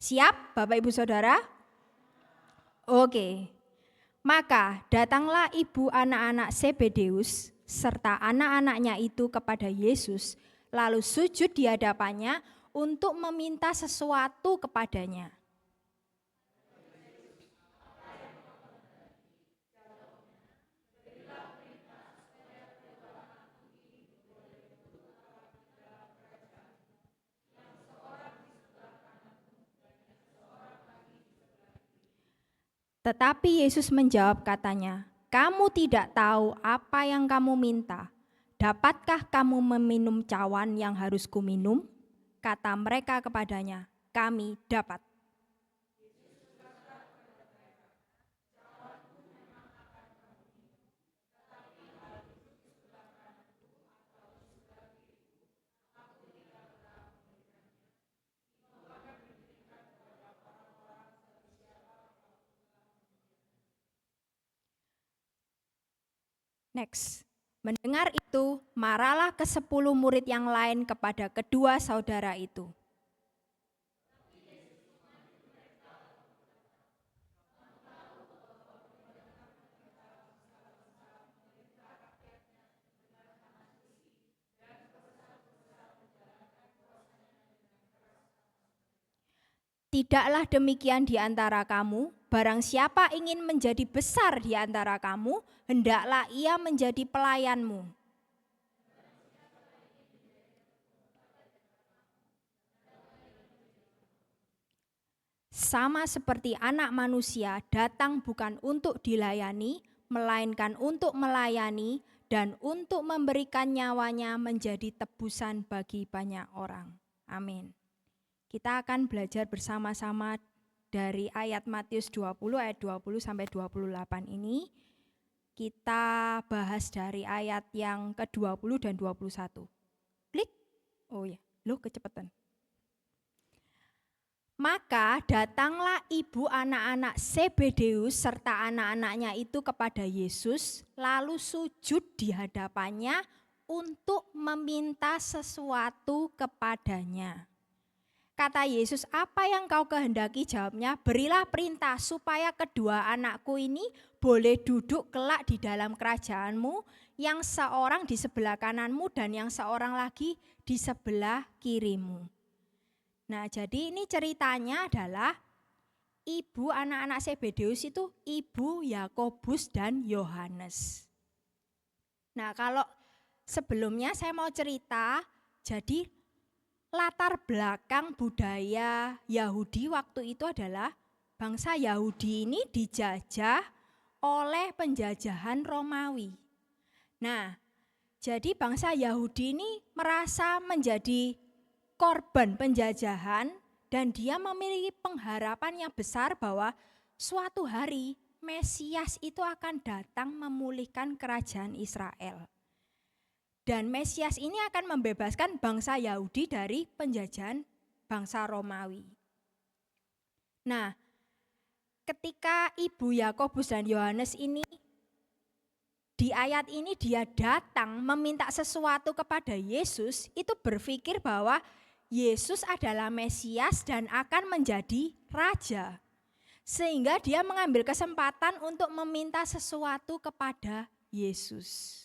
Siap Bapak Ibu Saudara? Oke. Maka datanglah ibu anak-anak Zebedeus serta anak-anaknya itu kepada Yesus, lalu sujud di hadapannya untuk meminta sesuatu kepadanya. Tetapi Yesus menjawab katanya, "Kamu tidak tahu apa yang kamu minta. Dapatkah kamu meminum cawan yang harus kuminum?" Kata mereka kepadanya, "Kami dapat." Next. Mendengar itu, marahlah ke-10 murid yang lain kepada kedua saudara itu. Tidaklah demikian di antara kamu, barang siapa ingin menjadi besar di antara kamu, hendaklah ia menjadi pelayanmu. Sama seperti anak manusia datang bukan untuk dilayani, melainkan untuk melayani dan untuk memberikan nyawanya menjadi tebusan bagi banyak orang. Amin. Kita akan belajar bersama-sama dari ayat Matius 20 ayat 20 sampai 28 ini. Kita bahas dari ayat yang ke-20 dan 21. Klik. Oh ya, kecepatan. Maka datanglah ibu anak-anak Zebedeus serta anak-anaknya itu kepada Yesus, lalu sujud di hadapannya untuk meminta sesuatu kepadanya. Kata Yesus, apa yang kau kehendaki? Jawabnya, berilah perintah supaya kedua anakku ini boleh duduk kelak di dalam kerajaanmu, yang seorang di sebelah kananmu dan yang seorang lagi di sebelah kirimu. Nah, jadi ini ceritanya adalah ibu anak-anak Zebedeus itu ibu Yakobus dan Yohanes. Nah, kalau sebelumnya saya mau cerita, jadi latar belakang budaya Yahudi waktu itu adalah bangsa Yahudi ini dijajah oleh penjajahan Romawi. Nah, jadi bangsa Yahudi ini merasa menjadi korban penjajahan dan dia memiliki pengharapan yang besar bahwa suatu hari Mesias itu akan datang memulihkan kerajaan Israel. Dan Mesias ini akan membebaskan bangsa Yahudi dari penjajahan bangsa Romawi. Nah, ketika ibu Yakobus dan Yohanes ini di ayat ini dia datang meminta sesuatu kepada Yesus, itu berpikir bahwa Yesus adalah Mesias dan akan menjadi raja. Sehingga dia mengambil kesempatan untuk meminta sesuatu kepada Yesus.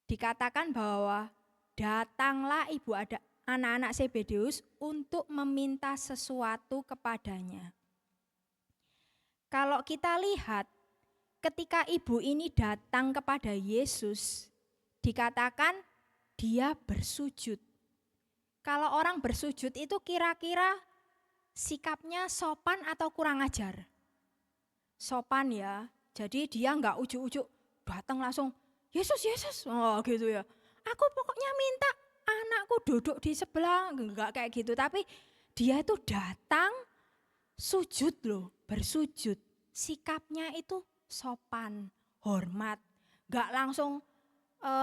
Dikatakan bahwa datanglah ibu ada anak-anak Zebedeus untuk meminta sesuatu kepadanya. Kalau kita lihat ketika ibu ini datang kepada Yesus, dikatakan dia bersujud. Kalau orang bersujud itu kira-kira sikapnya sopan atau kurang ajar? Sopan ya, jadi dia enggak ujuk-ujuk datang langsung, Yesus, Yesus, oh gitu ya. Aku pokoknya minta anakku duduk di sebelah, enggak kayak gitu. Tapi dia itu datang sujud loh, bersujud. Sikapnya itu sopan, hormat. Enggak langsung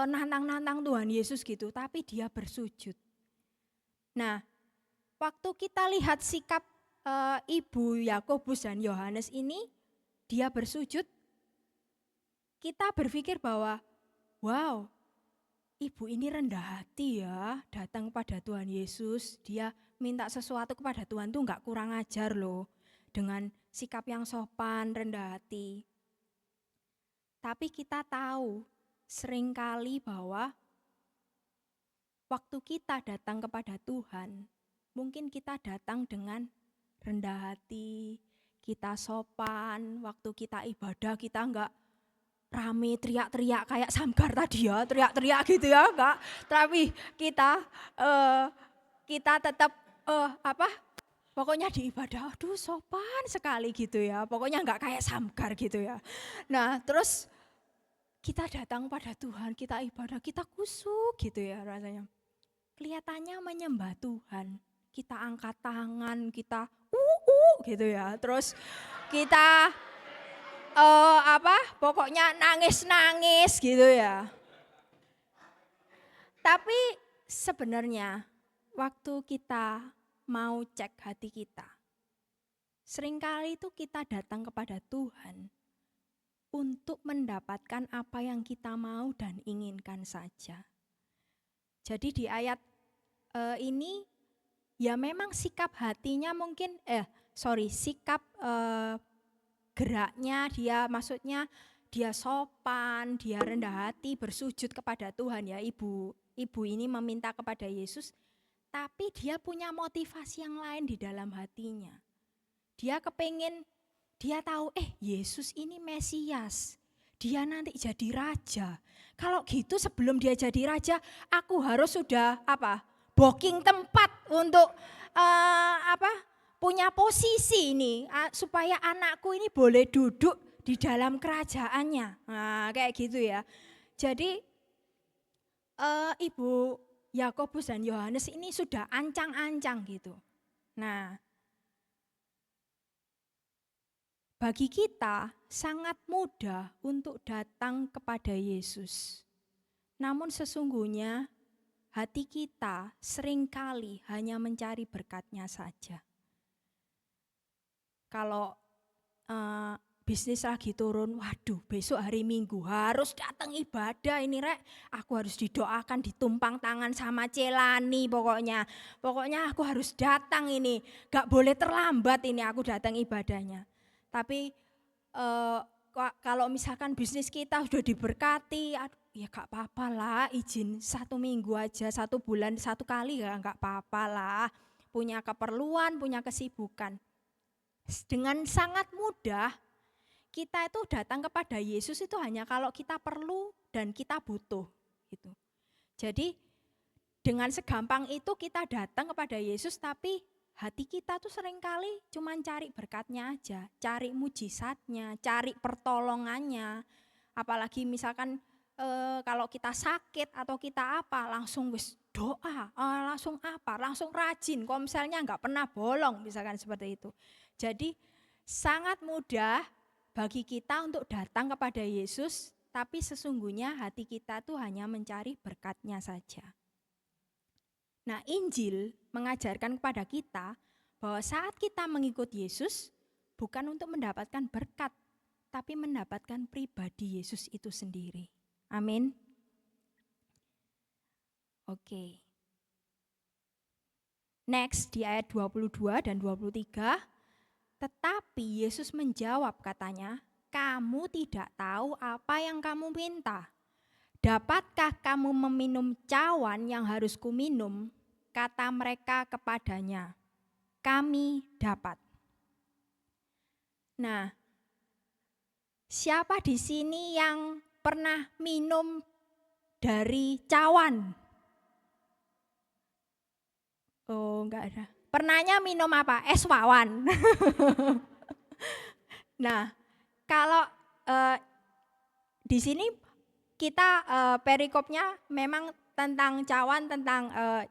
nantang-nantang Tuhan Yesus gitu, tapi dia bersujud. Nah, waktu kita lihat sikap ibu Yakobus dan Yohanes ini, dia bersujud, kita berpikir bahwa wow, ibu ini rendah hati ya, datang kepada Tuhan Yesus, dia minta sesuatu kepada Tuhan tuh enggak kurang ajar loh, dengan sikap yang sopan, rendah hati. Tapi kita tahu seringkali bahwa waktu kita datang kepada Tuhan, mungkin kita datang dengan rendah hati, kita sopan, waktu kita ibadah kita enggak rame teriak-teriak kayak Samgar tadi ya, teriak-teriak gitu ya, enggak. Tapi kita tetap pokoknya di ibadah, aduh sopan sekali gitu ya, pokoknya enggak kayak Samgar gitu ya. Nah terus kita datang pada Tuhan, kita ibadah, kita kusuk gitu ya rasanya. Kelihatannya menyembah Tuhan, kita angkat tangan, kita gitu ya, terus kita pokoknya nangis-nangis gitu ya. Tapi sebenarnya waktu kita mau cek hati kita, seringkali itu kita datang kepada Tuhan untuk mendapatkan apa yang kita mau dan inginkan saja. Jadi di ayat ini ya memang sikap hatinya mungkin sikap geraknya dia, maksudnya dia sopan, dia rendah hati, bersujud kepada Tuhan ya, ibu ini meminta kepada Yesus, tapi dia punya motivasi yang lain di dalam hatinya. Dia kepingin, dia tahu Yesus ini Mesias, dia nanti jadi raja. Kalau gitu sebelum dia jadi raja, aku harus sudah booking tempat untuk punya posisi ini supaya anakku ini boleh duduk di dalam kerajaannya. Nah, kayak gitu ya. Jadi ibu Yakobus dan Yohanes ini sudah ancang-ancang gitu. Nah, bagi kita sangat mudah untuk datang kepada Yesus. Namun sesungguhnya hati kita seringkali hanya mencari berkat-Nya saja. Kalau bisnis lagi turun, waduh besok hari Minggu harus datang ibadah ini rek. Aku harus didoakan, ditumpang tangan sama Celani pokoknya. Pokoknya aku harus datang ini, gak boleh terlambat ini aku datang ibadahnya. Tapi kalau misalkan bisnis kita sudah diberkati, ya gak apa-apa lah, izin 1 minggu aja, 1 bulan 1 kali ya gak apa-apa lah. Punya keperluan, punya kesibukan. Dengan sangat mudah kita itu datang kepada Yesus itu hanya kalau kita perlu dan kita butuh gitu. Jadi dengan segampang itu kita datang kepada Yesus, tapi hati kita tuh seringkali cuma cari berkatnya aja, cari mujizatnya, cari pertolongannya. Apalagi misalkan kalau kita sakit atau kita apa, langsung wis doa, langsung rajin. Kalau misalnya nggak pernah bolong, misalkan seperti itu. Jadi sangat mudah bagi kita untuk datang kepada Yesus, tapi sesungguhnya hati kita tuh hanya mencari berkatnya saja. Nah, Injil mengajarkan kepada kita bahwa saat kita mengikut Yesus bukan untuk mendapatkan berkat, tapi mendapatkan pribadi Yesus itu sendiri. Amin. Oke. Next di ayat 22 dan 23. Tetapi Yesus menjawab katanya, kamu tidak tahu apa yang kamu minta. Dapatkah kamu meminum cawan yang harus kuminum? Kata mereka kepadanya, kami dapat. Nah, siapa di sini yang pernah minum dari cawan? Oh, enggak ada. Pernahnya minum apa? Es wawan. Nah, kalau di sini kita perikopnya memang tentang cawan,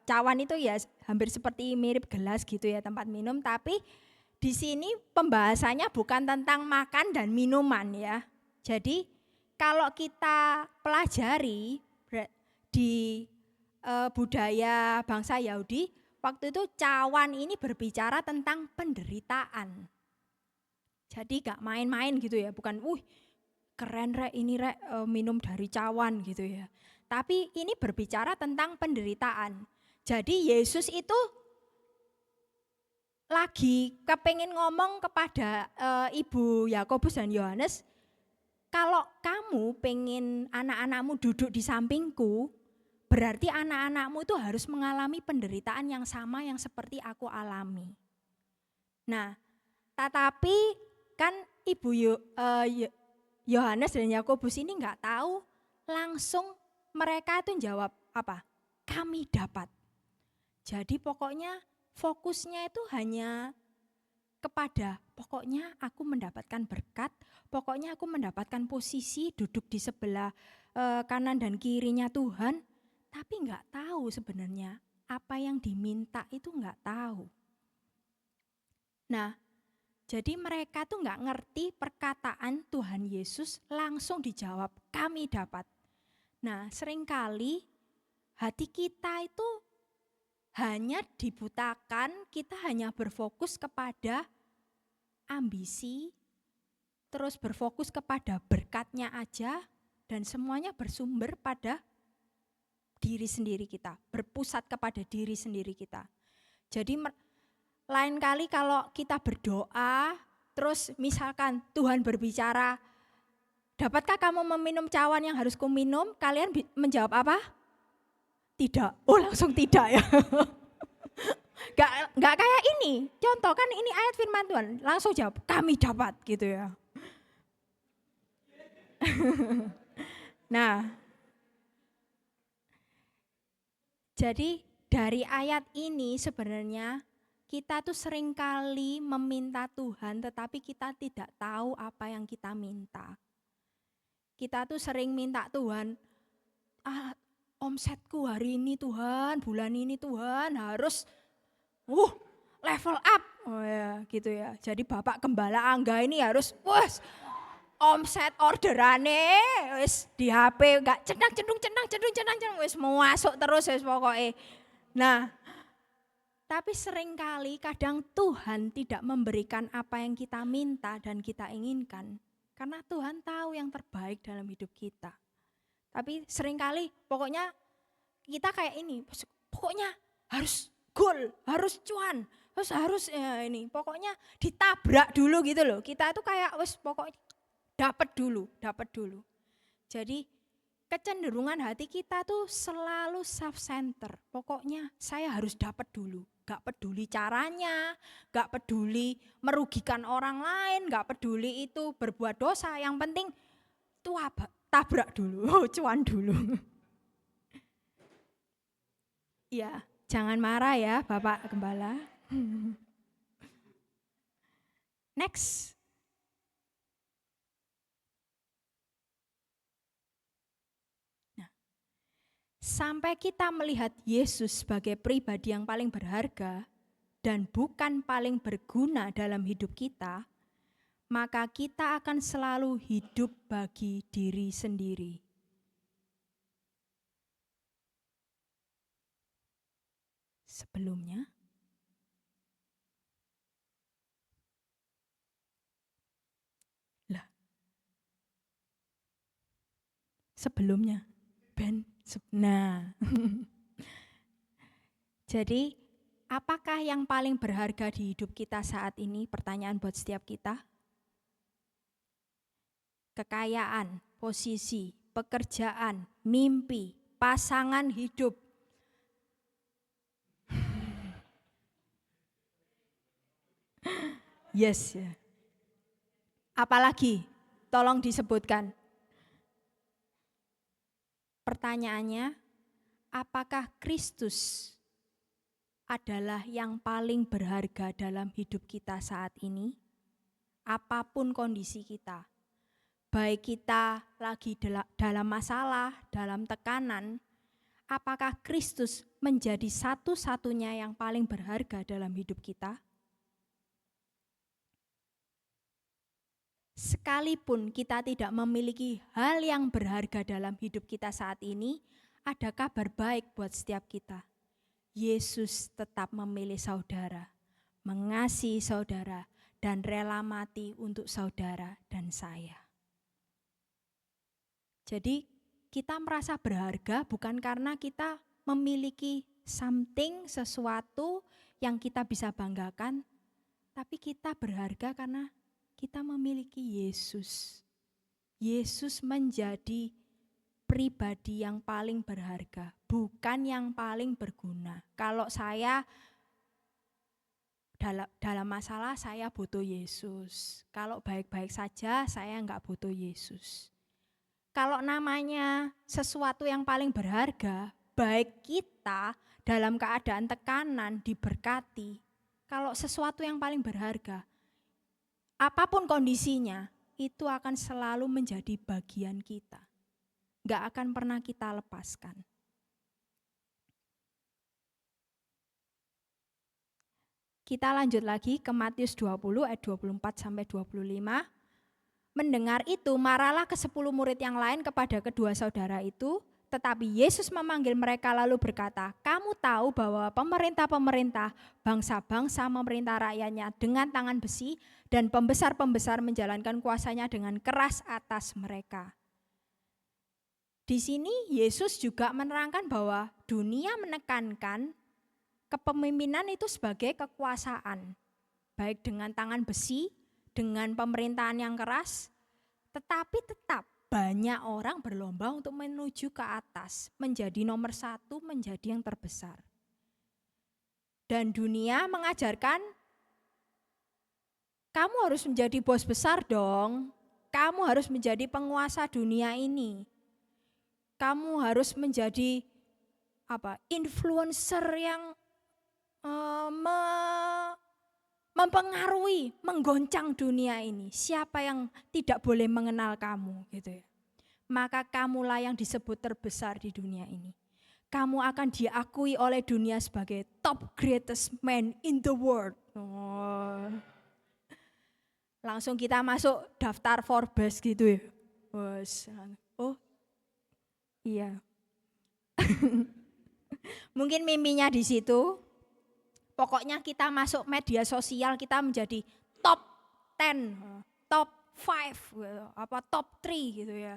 cawan itu ya hampir seperti mirip gelas gitu ya tempat minum, tapi di sini pembahasannya bukan tentang makan dan minuman ya. Jadi kalau kita pelajari di budaya bangsa Yahudi, waktu itu cawan ini berbicara tentang penderitaan. Jadi gak main-main gitu ya, bukan keren rek ini rek minum dari cawan gitu ya. Tapi ini berbicara tentang penderitaan. Jadi Yesus itu lagi kepengen ngomong kepada Ibu Yakobus dan Yohanes, kalau kamu pengen anak-anakmu duduk di sampingku, berarti anak-anakmu itu harus mengalami penderitaan yang sama yang seperti aku alami. Nah, tetapi kan Ibu Yohanes dan Yakobus ini enggak tahu, langsung mereka itu jawab apa? Kami dapat. Jadi pokoknya fokusnya itu hanya kepada pokoknya aku mendapatkan berkat, pokoknya aku mendapatkan posisi duduk di sebelah kanan dan kirinya Tuhan. Tapi enggak tahu sebenarnya apa yang diminta itu enggak tahu. Nah, jadi mereka tuh enggak ngerti perkataan Tuhan Yesus, langsung dijawab, kami dapat. Nah, seringkali hati kita itu hanya dibutakan, kita hanya berfokus kepada ambisi, terus berfokus kepada berkatnya aja, dan semuanya bersumber pada diri sendiri kita, berpusat kepada diri sendiri kita. Jadi lain kali kalau kita berdoa, terus misalkan Tuhan berbicara, dapatkah kamu meminum cawan yang harus kuminum? Kalian menjawab apa? Tidak. Oh, langsung tidak ya. Gak kayak ini. Contoh kan ini ayat firman Tuhan, langsung jawab, kami dapat gitu ya. Nah, jadi dari ayat ini sebenarnya kita tuh seringkali meminta Tuhan tetapi kita tidak tahu apa yang kita minta. Kita tuh sering minta Tuhan, omsetku hari ini Tuhan, bulan ini Tuhan harus level up. Oh ya, gitu ya. Jadi Bapak Gembala Angga ini harus omset orderane wis di HP enggak centang wis mau masuk terus wis pokoknya. Nah, Tapi seringkali kadang Tuhan tidak memberikan apa yang kita minta dan kita inginkan. Karena Tuhan tahu yang terbaik dalam hidup kita. Tapi seringkali pokoknya kita kayak ini, pokoknya harus gol, harus cuan, harus ini. Pokoknya ditabrak dulu gitu loh. Kita itu kayak wes pokoknya dapat dulu. Jadi kecenderungan hati kita tuh selalu self-center. Pokoknya saya harus dapat dulu. Gak peduli caranya, gak peduli merugikan orang lain, gak peduli itu berbuat dosa. Yang penting tuh tabrak dulu, cuan dulu. Ya, jangan marah ya Bapak Gembala. Next. Sampai kita melihat Yesus sebagai pribadi yang paling berharga dan bukan paling berguna dalam hidup kita, maka kita akan selalu hidup bagi diri sendiri. Sebelumnya, Ben. Nah, jadi apakah yang paling berharga di hidup kita saat ini? Pertanyaan buat setiap kita. Kekayaan, posisi, pekerjaan, mimpi, pasangan hidup. Yes ya. Apalagi? Tolong disebutkan. Pertanyaannya, apakah Kristus adalah yang paling berharga dalam hidup kita saat ini? Apapun kondisi kita, baik kita lagi dalam masalah, dalam tekanan, apakah Kristus menjadi satu-satunya yang paling berharga dalam hidup kita? Sekalipun kita tidak memiliki hal yang berharga dalam hidup kita saat ini, ada kabar baik buat setiap kita. Yesus tetap memilih saudara, mengasihi saudara, dan rela mati untuk saudara dan saya. Jadi kita merasa berharga bukan karena kita memiliki sesuatu yang kita bisa banggakan, tapi kita berharga karena kita memiliki Yesus. Yesus menjadi pribadi yang paling berharga, bukan yang paling berguna. Kalau saya dalam masalah, saya butuh Yesus. Kalau baik-baik saja, saya enggak butuh Yesus. Kalau namanya sesuatu yang paling berharga, baik kita dalam keadaan tekanan diberkati. Kalau sesuatu yang paling berharga, apapun kondisinya, itu akan selalu menjadi bagian kita. Gak akan pernah kita lepaskan. Kita lanjut lagi ke Matius 20 ayat 24-25. Mendengar itu, marahlah ke-10 murid yang lain kepada kedua saudara itu, tetapi Yesus memanggil mereka lalu berkata, kamu tahu bahwa pemerintah-pemerintah, bangsa-bangsa memerintah rakyatnya dengan tangan besi dan pembesar-pembesar menjalankan kuasanya dengan keras atas mereka. Di sini Yesus juga menerangkan bahwa dunia menekankan kepemimpinan itu sebagai kekuasaan, baik dengan tangan besi, dengan pemerintahan yang keras, tetapi tetap banyak orang berlomba untuk menuju ke atas, menjadi nomor 1, menjadi yang terbesar. Dan dunia mengajarkan, kamu harus menjadi bos besar dong, kamu harus menjadi penguasa dunia ini. Kamu harus menjadi influencer yang mempengaruhi, menggoncang dunia ini. Siapa yang tidak boleh mengenal kamu gitu ya. Maka kamulah yang disebut terbesar di dunia ini. Kamu akan diakui oleh dunia sebagai top greatest man in the world. Oh. Langsung kita masuk daftar Forbes gitu ya. Oh iya. Mungkin mimpinya di situ. Pokoknya kita masuk media sosial, kita menjadi top 10, top 5, gitu, apa top 3 gitu ya.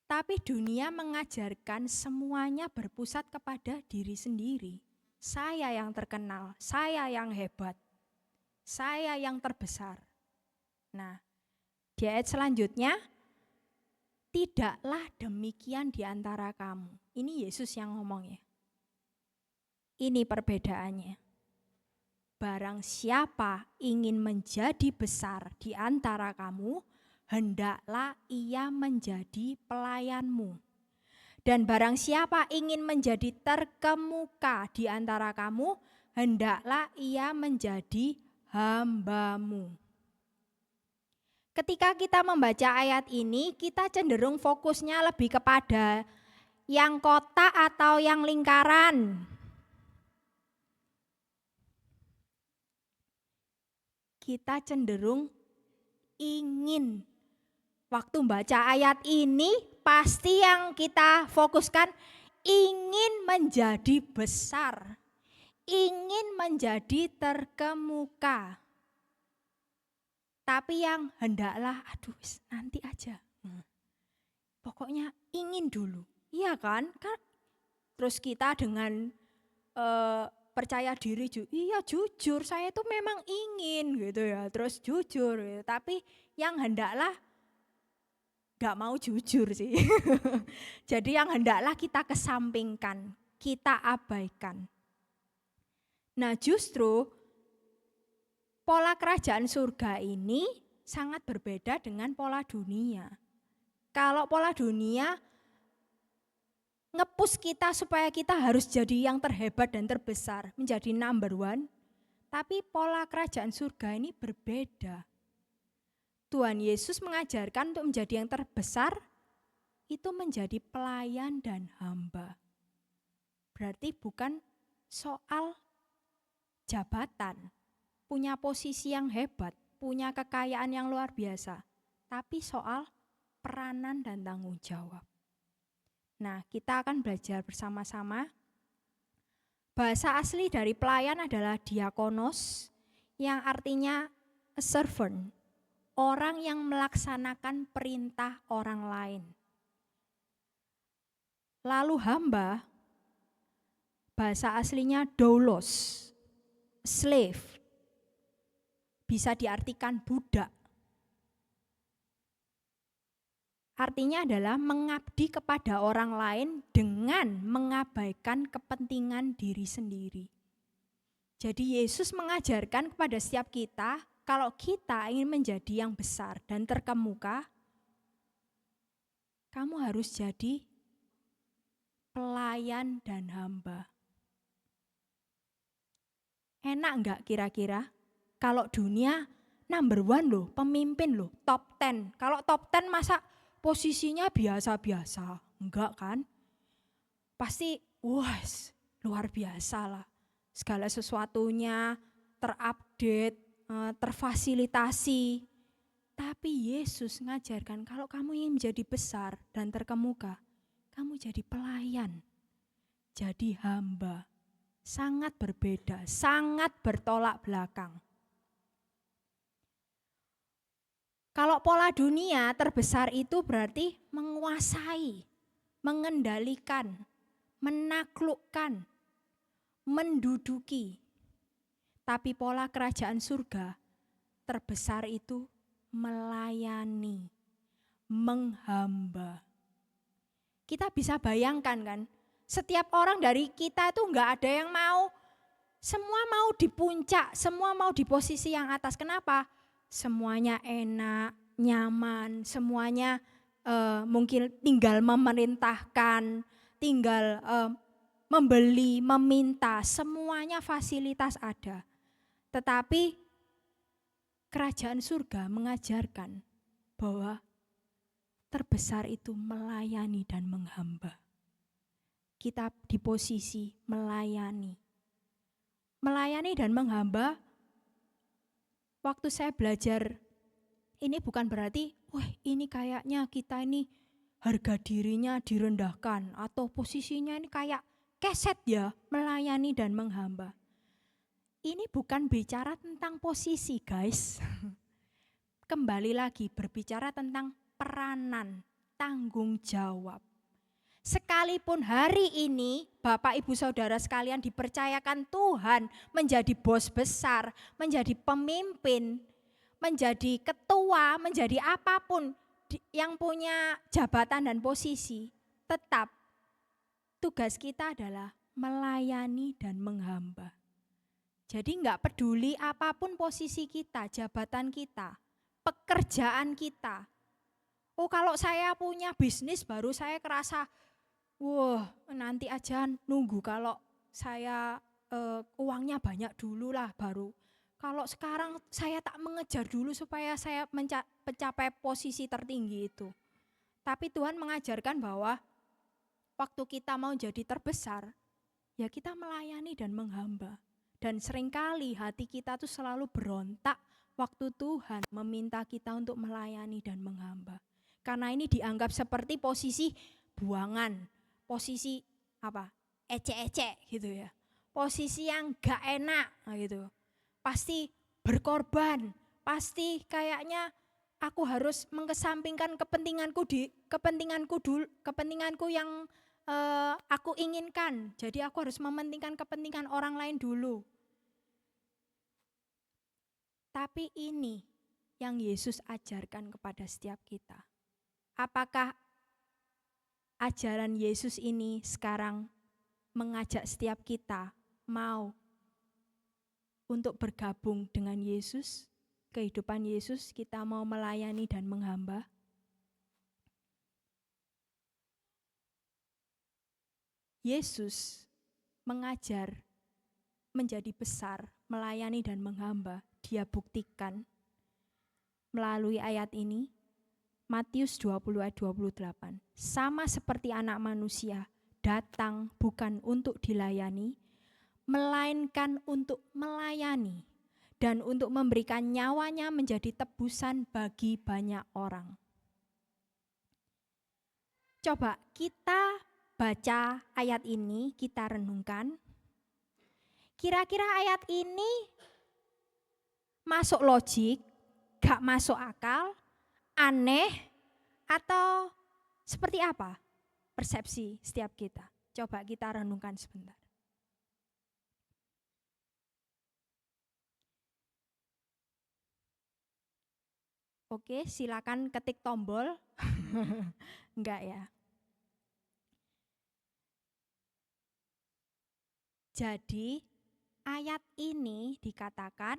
Tapi dunia mengajarkan semuanya berpusat kepada diri sendiri. Saya yang terkenal, saya yang hebat, saya yang terbesar. Nah, di ayat selanjutnya, tidaklah demikian di antara kamu. Ini Yesus yang ngomong ya. Ini perbedaannya. Barang siapa ingin menjadi besar di antara kamu, hendaklah ia menjadi pelayanmu. Dan barang siapa ingin menjadi terkemuka di antara kamu, hendaklah ia menjadi hambamu. Ketika kita membaca ayat ini, kita cenderung fokusnya lebih kepada yang kotak atau yang lingkaran. Kita cenderung ingin. Waktu baca ayat ini, pasti yang kita fokuskan ingin menjadi besar, ingin menjadi terkemuka. Tapi yang hendaklah, aduh nanti aja. Pokoknya ingin dulu, iya kan? Terus kita dengan percaya diri, iya jujur saya itu memang ingin gitu ya. Terus jujur gitu. Tapi yang hendaklah gak mau jujur sih. Jadi yang hendaklah kita kesampingkan, kita abaikan. Nah justru pola kerajaan surga ini sangat berbeda dengan pola dunia. Kalau pola dunia nge-push kita supaya kita harus jadi yang terhebat dan terbesar, menjadi number one. Tapi pola kerajaan surga ini berbeda. Tuhan Yesus mengajarkan untuk menjadi yang terbesar, itu menjadi pelayan dan hamba. Berarti bukan soal jabatan, punya posisi yang hebat, punya kekayaan yang luar biasa, tapi soal peranan dan tanggung jawab. Nah, kita akan belajar bersama-sama. Bahasa asli dari pelayan adalah diakonos, yang artinya a servant, orang yang melaksanakan perintah orang lain. Lalu hamba, bahasa aslinya doulos, slave, bisa diartikan budak. Artinya adalah mengabdi kepada orang lain dengan mengabaikan kepentingan diri sendiri. Jadi Yesus mengajarkan kepada setiap kita, kalau kita ingin menjadi yang besar dan terkemuka, kamu harus jadi pelayan dan hamba. Enak enggak kira-kira? Kalau dunia number one loh, pemimpin loh, top 10. Kalau top 10 masa posisinya biasa-biasa? Enggak kan? Pasti wah luar biasa lah. Segala sesuatunya terupdate, terfasilitasi. Tapi Yesus mengajarkan kalau kamu ingin menjadi besar dan terkemuka, kamu jadi pelayan, jadi hamba. Sangat berbeda, sangat bertolak belakang. Kalau pola dunia terbesar itu berarti menguasai, mengendalikan, menaklukkan, menduduki. Tapi pola kerajaan surga terbesar itu melayani, menghamba. Kita bisa bayangkan kan, setiap orang dari kita itu enggak ada yang mau, semua mau di puncak, semua mau di posisi yang atas. Kenapa? Semuanya enak, nyaman, semuanya mungkin tinggal memerintahkan, tinggal membeli, meminta, semuanya fasilitas ada. Tetapi kerajaan surga mengajarkan bahwa terbesar itu melayani dan menghamba. Kita di posisi melayani. Melayani dan menghamba, waktu saya belajar, ini bukan berarti, wah ini kayaknya kita ini harga dirinya direndahkan atau posisinya ini kayak keset ya, melayani dan menghamba. Ini bukan bicara tentang posisi, guys. Kembali lagi berbicara tentang peranan, tanggung jawab. Sekalipun hari ini Bapak Ibu Saudara sekalian dipercayakan Tuhan menjadi bos besar, menjadi pemimpin, menjadi ketua, menjadi apapun yang punya jabatan dan posisi, tetap tugas kita adalah melayani dan menghamba. Jadi enggak peduli apapun posisi kita, jabatan kita, pekerjaan kita. Oh, kalau saya punya bisnis baru saya kerasa, wah nanti aja nunggu kalau saya uangnya banyak dulu lah baru. Kalau sekarang saya tak mengejar dulu supaya saya mencapai posisi tertinggi itu. Tapi Tuhan mengajarkan bahwa waktu kita mau jadi terbesar, ya kita melayani dan menghamba. Dan seringkali hati kita tuh selalu berontak waktu Tuhan meminta kita untuk melayani dan menghamba. Karena ini dianggap seperti posisi buangan, posisi ecek-ecek gitu ya. Posisi yang gak enak gitu. Pasti berkorban, pasti kayaknya aku harus mengesampingkan kepentinganku yang aku inginkan. Jadi aku harus mementingkan kepentingan orang lain dulu. Tapi ini yang Yesus ajarkan kepada setiap kita. Apakah ajaran Yesus ini sekarang mengajak setiap kita mau untuk bergabung dengan Yesus, kehidupan Yesus, kita mau melayani dan menghamba? Yesus mengajar menjadi besar, melayani dan menghamba. Dia buktikan melalui ayat ini, Matius 20 ayat 28. Sama seperti anak manusia datang bukan untuk dilayani, melainkan untuk melayani dan untuk memberikan nyawanya menjadi tebusan bagi banyak orang. Coba kita baca ayat ini, kita renungkan. Kira-kira ayat ini masuk logik, gak masuk akal, aneh, atau seperti apa persepsi setiap kita? Coba kita renungkan sebentar. Oke, silakan ketik tombol. Enggak ya. Jadi ayat ini dikatakan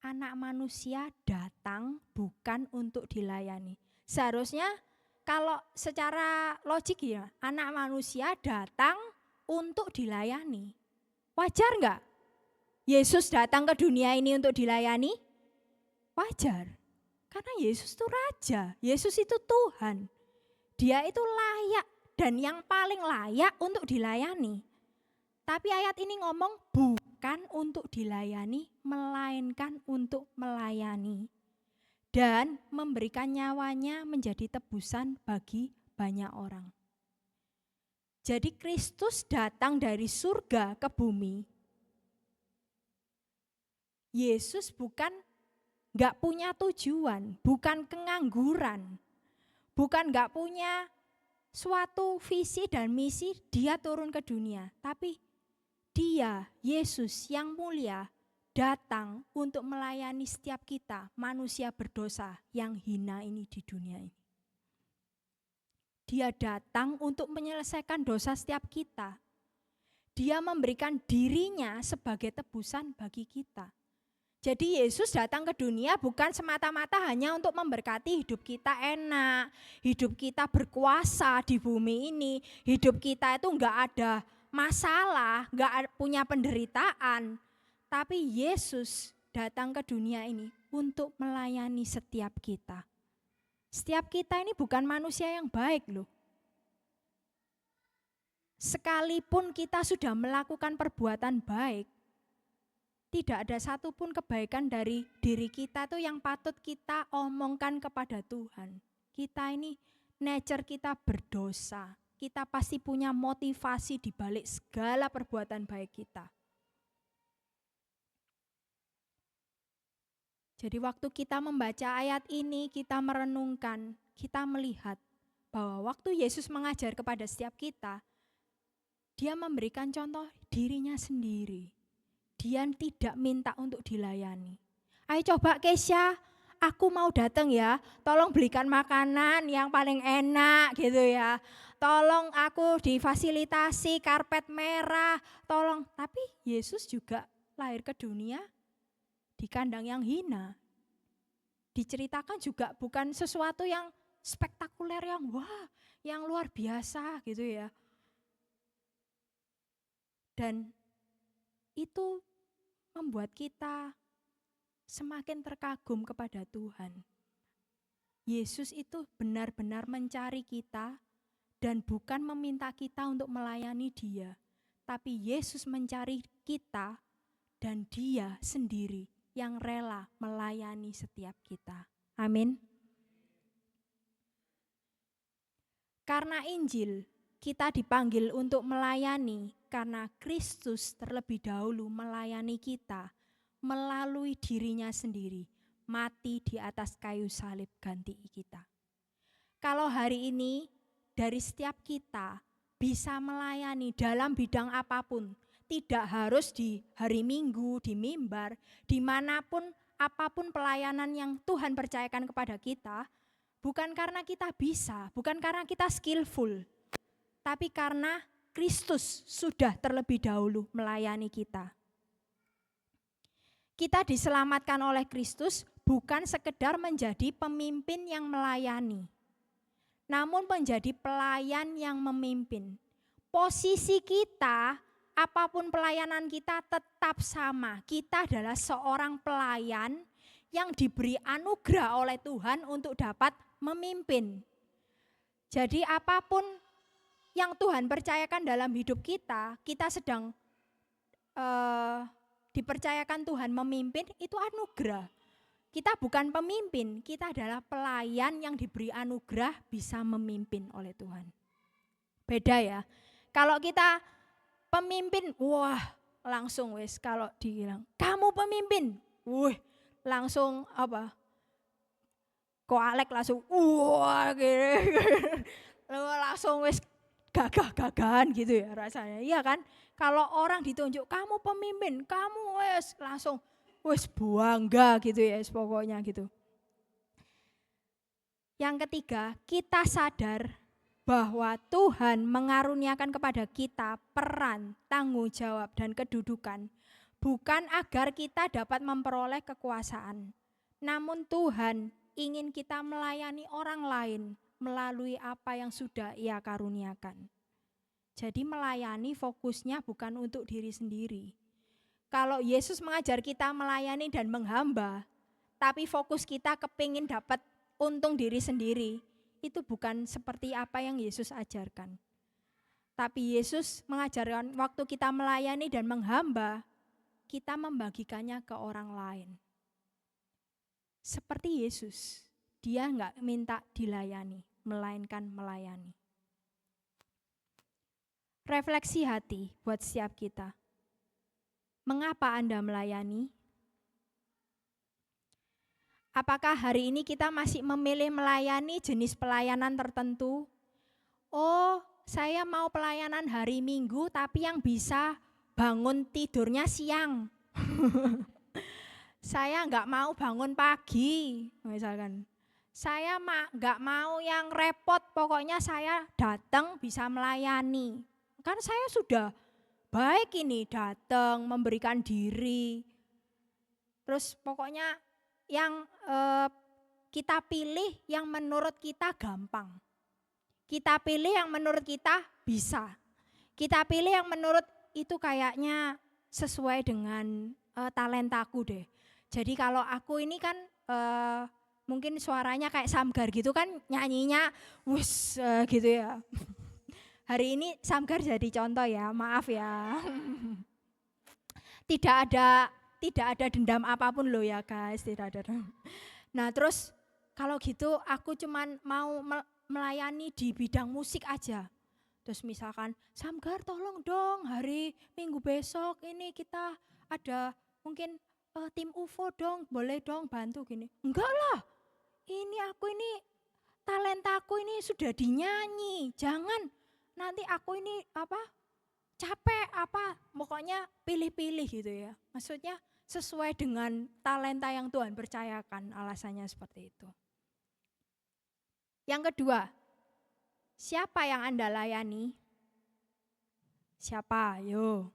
anak manusia datang bukan untuk dilayani. Seharusnya kalau secara logik ya, anak manusia datang untuk dilayani. Wajar enggak? Yesus datang ke dunia ini untuk dilayani? Wajar. Karena Yesus itu raja, Yesus itu Tuhan. Dia itu layak dan yang paling layak untuk dilayani. Tapi ayat ini ngomong bukan untuk dilayani, melainkan untuk melayani. Dan memberikan nyawanya menjadi tebusan bagi banyak orang. Jadi Kristus datang dari surga ke bumi. Yesus bukan gak punya tujuan, bukan kengangguran, bukan gak punya suatu visi dan misi dia turun ke dunia. Tapi dia, Yesus yang mulia, datang untuk melayani setiap kita, manusia berdosa yang hina ini di dunia ini. Dia datang untuk menyelesaikan dosa setiap kita. Dia memberikan dirinya sebagai tebusan bagi kita. Jadi Yesus datang ke dunia bukan semata-mata hanya untuk memberkati hidup kita enak, hidup kita berkuasa di bumi ini, hidup kita itu enggak ada masalah, enggak punya penderitaan. Tapi Yesus datang ke dunia ini untuk melayani setiap kita. Setiap kita ini bukan manusia yang baik loh. Sekalipun kita sudah melakukan perbuatan baik, tidak ada satupun kebaikan dari diri kita tuh yang patut kita omongkan kepada Tuhan. Kita ini nature kita berdosa. Kita pasti punya motivasi di balik segala perbuatan baik kita. Jadi waktu kita membaca ayat ini, kita merenungkan, kita melihat bahwa waktu Yesus mengajar kepada setiap kita, dia memberikan contoh dirinya sendiri. Dia tidak minta untuk dilayani. Ayo coba Kesha, aku mau datang ya, tolong belikan makanan yang paling enak gitu ya. Tolong aku difasilitasi karpet merah, tolong. Tapi Yesus juga lahir ke dunia di kandang yang hina. Diceritakan juga bukan sesuatu yang spektakuler, yang wah, yang luar biasa gitu ya. Dan itu membuat kita semakin terkagum kepada Tuhan. Yesus itu benar-benar mencari kita dan bukan meminta kita untuk melayani Dia. Tapi Yesus mencari kita dan Dia sendiri yang rela melayani setiap kita. Amin. Karena Injil, kita dipanggil untuk melayani karena Kristus terlebih dahulu melayani kita melalui dirinya sendiri, mati di atas kayu salib ganti kita. Kalau hari ini dari setiap kita bisa melayani dalam bidang apapun, tidak harus di hari Minggu, di mimbar, dimanapun apapun pelayanan yang Tuhan percayakan kepada kita, bukan karena kita bisa, bukan karena kita skillful, tapi karena Kristus sudah terlebih dahulu melayani kita. Kita diselamatkan oleh Kristus bukan sekedar menjadi pemimpin yang melayani, namun menjadi pelayan yang memimpin. Posisi kita, apapun pelayanan kita tetap sama. Kita adalah seorang pelayan yang diberi anugerah oleh Tuhan untuk dapat memimpin. Jadi apapun yang Tuhan percayakan dalam hidup kita, kita sedang dipercayakan Tuhan memimpin, itu anugerah. Kita bukan pemimpin, kita adalah pelayan yang diberi anugerah bisa memimpin oleh Tuhan. Beda ya. Kalau kita pemimpin, wah langsung wes kalau dibilang, kamu pemimpin, wih langsung apa? Koalek langsung, wah gitu. Langsung wes gagah-gagahan gitu ya rasanya. Iya kan? Kalau orang ditunjuk, kamu pemimpin, kamu wes langsung wes bangga gitu ya, pokoknya gitu. Yang ketiga, kita sadar bahwa Tuhan mengaruniakan kepada kita peran, tanggung jawab dan kedudukan bukan agar kita dapat memperoleh kekuasaan. Namun Tuhan ingin kita melayani orang lain melalui apa yang sudah Ia karuniakan. Jadi melayani fokusnya bukan untuk diri sendiri. Kalau Yesus mengajar kita melayani dan menghamba, tapi fokus kita kepingin dapat untung diri sendiri, itu bukan seperti apa yang Yesus ajarkan. Tapi Yesus mengajarkan waktu kita melayani dan menghamba, kita membagikannya ke orang lain. Seperti Yesus, Dia enggak minta dilayani, melainkan melayani. Refleksi hati buat setiap kita. Mengapa Anda melayani? Apakah hari ini kita masih memilih melayani jenis pelayanan tertentu? Oh, saya mau pelayanan hari Minggu tapi yang bisa bangun tidurnya siang. Saya enggak mau bangun pagi, misalkan. Saya enggak mau yang repot, pokoknya saya datang bisa melayani. Kan saya sudah baik ini, datang, memberikan diri. Terus pokoknya yang kita pilih yang menurut kita gampang. Kita pilih yang menurut kita bisa. Kita pilih yang menurut itu kayaknya sesuai dengan talentaku deh. Jadi kalau aku ini kan mungkin suaranya kayak Samgar gitu kan, nyanyinya wus gitu ya. Hari ini Samgar jadi contoh ya, maaf ya. Tidak ada dendam apapun loh ya guys, tidak ada. Nah terus kalau gitu aku cuman mau melayani di bidang musik aja. Terus misalkan, Samgar tolong dong hari Minggu besok ini kita ada mungkin tim UFO dong, boleh dong bantu gini. Enggak lah, aku ini talentaku ini sudah dinyanyi, jangan nanti aku ini capek pokoknya pilih-pilih gitu ya. Maksudnya sesuai dengan talenta yang Tuhan percayakan, alasannya seperti itu. Yang kedua, siapa yang Anda layani? Siapa? Yo.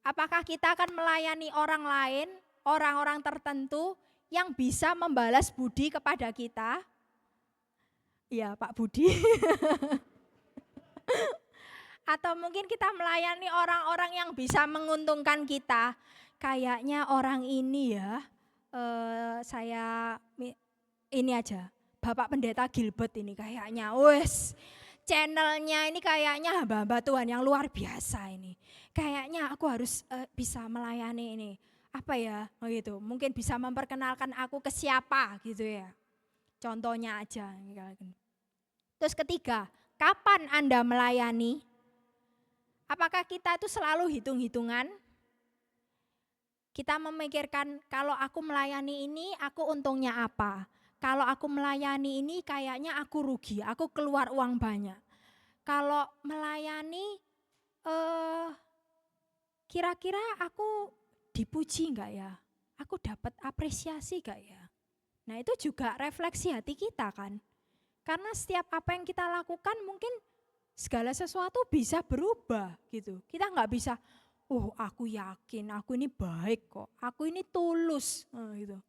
Apakah kita akan melayani orang lain, orang-orang tertentu yang bisa membalas budi kepada kita? Iya, Pak Budi. Atau mungkin kita melayani orang-orang yang bisa menguntungkan kita. Kayaknya orang ini ya, ini aja, Bapak Pendeta Gilbert ini kayaknya, channelnya ini kayaknya hamba-hamba Tuhan yang luar biasa ini. Kayaknya aku harus bisa melayani ini. Gitu. Mungkin bisa memperkenalkan aku ke siapa gitu ya. Contohnya aja. Terus ketiga, kapan Anda melayani? Apakah kita itu selalu hitung-hitungan? Kita memikirkan kalau aku melayani ini, aku untungnya apa? Kalau aku melayani ini kayaknya aku rugi, aku keluar uang banyak. Kalau melayani kira-kira aku dipuji enggak ya? Aku dapat apresiasi enggak ya? Nah itu juga refleksi hati kita kan. Karena setiap apa yang kita lakukan mungkin segala sesuatu bisa berubah gitu. Kita enggak bisa, aku yakin aku ini baik kok, aku ini tulus gitu.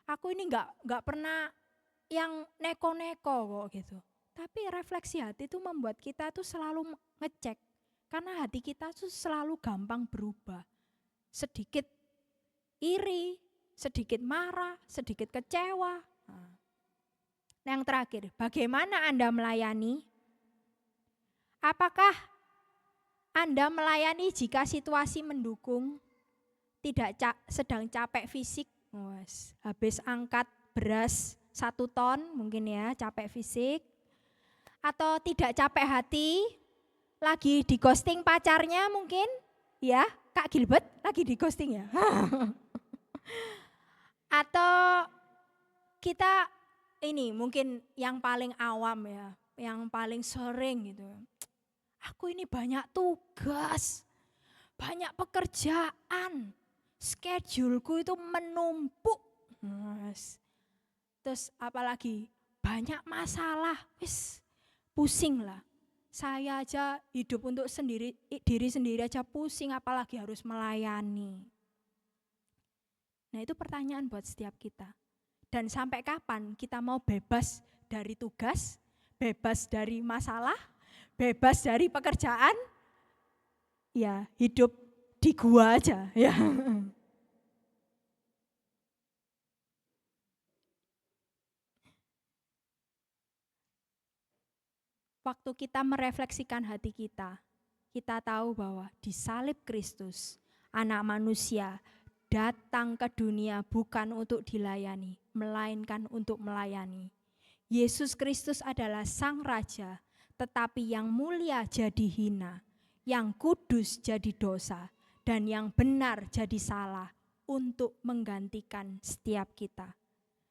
Aku ini enggak pernah yang neko-neko kok gitu. Tapi refleksi hati itu membuat kita tuh selalu ngecek. Karena hati kita tuh selalu gampang berubah. Sedikit iri, sedikit marah, sedikit kecewa. Nah, yang terakhir, bagaimana Anda melayani? Apakah Anda melayani jika situasi mendukung, tidak sedang capek fisik, habis angkat beras 1 ton mungkin ya, capek fisik, atau tidak capek hati, lagi di ghosting pacarnya mungkin, ya Kak Gilbert lagi di ghosting ya. Atau kita ini mungkin yang paling awam ya, yang paling sering gitu. Aku ini banyak tugas, banyak pekerjaan, scheduleku itu menumpuk. Terus apalagi banyak masalah, pusing lah. Saya aja hidup untuk diri sendiri aja pusing, apalagi harus melayani. Nah itu pertanyaan buat setiap kita. Dan sampai kapan kita mau bebas dari tugas, bebas dari masalah, bebas dari pekerjaan? Ya hidup di gua aja ya. Waktu kita merefleksikan hati kita tahu bahwa di salib Kristus, anak manusia datang ke dunia bukan untuk dilayani, melainkan untuk melayani. Yesus Kristus adalah Sang Raja, tetapi yang mulia jadi hina, yang kudus jadi dosa, dan yang benar jadi salah untuk menggantikan setiap kita.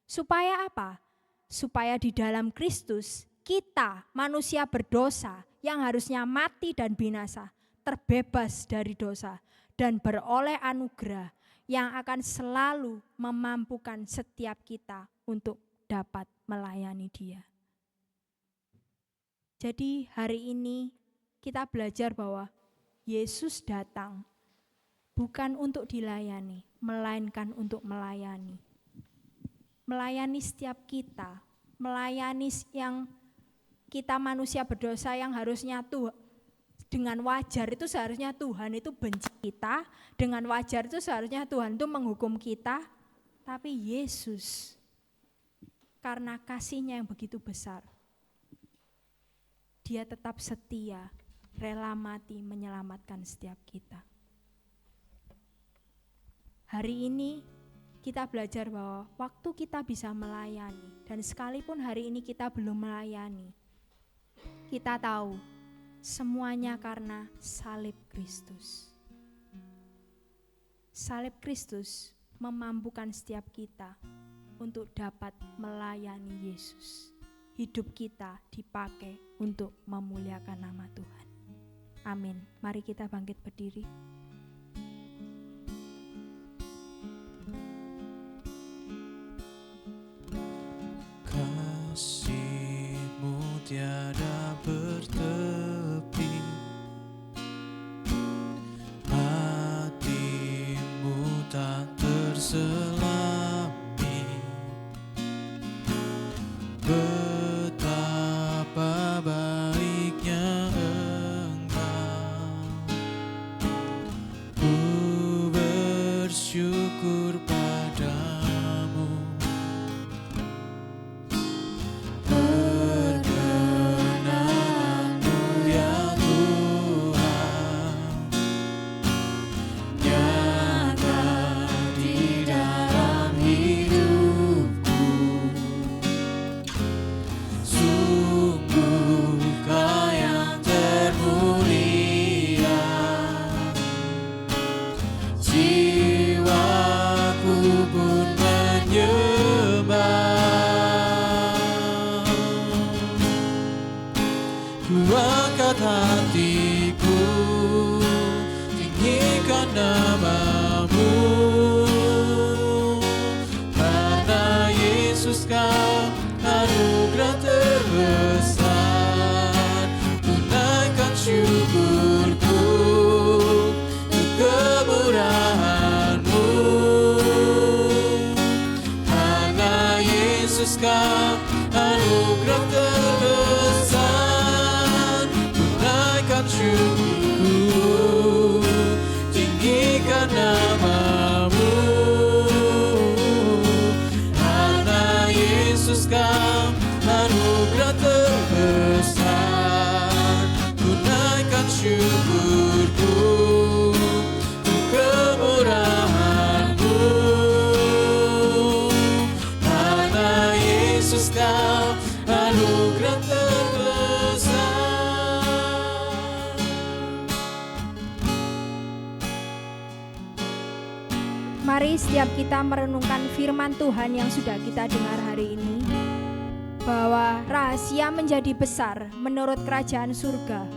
Supaya apa? Supaya di dalam Kristus kita manusia berdosa yang harusnya mati dan binasa, terbebas dari dosa dan beroleh anugerah yang akan selalu memampukan setiap kita untuk dapat melayani Dia. Jadi hari ini kita belajar bahwa Yesus datang bukan untuk dilayani, melainkan untuk melayani. Melayani setiap kita, melayani yang kita manusia berdosa yang harusnya dengan wajar itu seharusnya Tuhan itu benci kita, dengan wajar itu seharusnya Tuhan itu menghukum kita, tapi Yesus karena kasih-Nya yang begitu besar, Dia tetap setia, rela mati menyelamatkan setiap kita. Hari ini kita belajar bahwa waktu kita bisa melayani, dan sekalipun hari ini kita belum melayani, Kita tahu semuanya karena salib Kristus. Salib Kristus memampukan setiap kita untuk dapat melayani Yesus. Hidup kita dipakai untuk memuliakan nama Tuhan. Amin. Mari kita bangkit berdiri. Kasih-Mu tiada bertepi, hati-Mu tak terselami. Betapa baiknya Engkau, ku bersyukur padamu. Perkenan-Mu ya Tuhan, nyata di dalam hidupku. Sungguh Kau yang termulia, jiwaku pun menyembah. Ku angkat hatiku, tinggikan nama-Mu, karena Yesus Kau anugerah terbesar. Tunaikan syukurku untuk kemurahan-Mu, karena Yesus Kau anugerah terbesar. Tunaikan syukurku, tinggikan nama-Mu, karena Yesus Kau anugerah terbesar. Tunaikan syukurku untuk kemurahan-Mu, karena Yesus Kau anugerah terbesar. Mari setiap kita merenungkan firman Tuhan yang sudah kita dengar hari ini, bahwa rahasia menjadi besar menurut kerajaan surga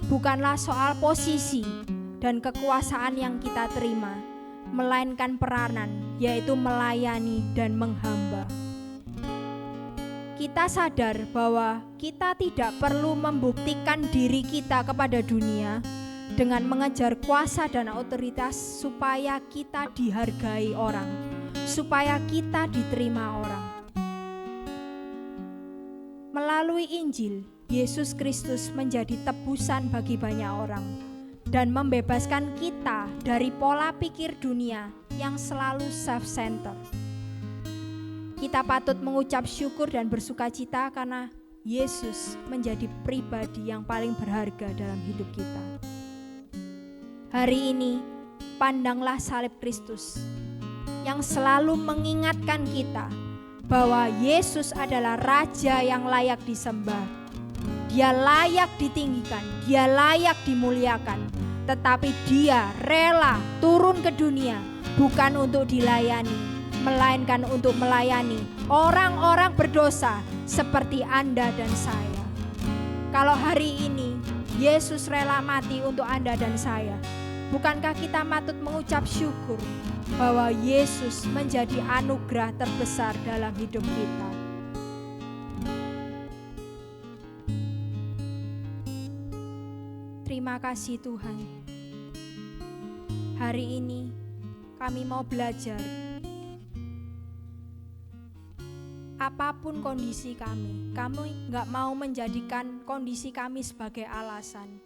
bukanlah soal posisi dan kekuasaan yang kita terima, melainkan peranan, yaitu melayani dan menghamba. Kita sadar bahwa kita tidak perlu membuktikan diri kita kepada dunia dengan mengejar kuasa dan otoritas supaya kita dihargai orang, supaya kita diterima orang. Melalui Injil, Yesus Kristus menjadi tebusan bagi banyak orang dan membebaskan kita dari pola pikir dunia yang selalu self-centered. Kita patut mengucap syukur dan bersukacita karena Yesus menjadi pribadi yang paling berharga dalam hidup kita. Hari ini, pandanglah salib Kristus yang selalu mengingatkan kita bahwa Yesus adalah Raja yang layak disembah. Dia layak ditinggikan, Dia layak dimuliakan, tetapi Dia rela turun ke dunia bukan untuk dilayani, melainkan untuk melayani orang-orang berdosa seperti Anda dan saya. Kalau hari ini Yesus rela mati untuk Anda dan saya, bukankah kita patut mengucap syukur bahwa Yesus menjadi anugerah terbesar dalam hidup kita? Terima kasih Tuhan. Hari ini kami mau belajar. Apapun kondisi kami gak mau menjadikan kondisi kami sebagai alasan.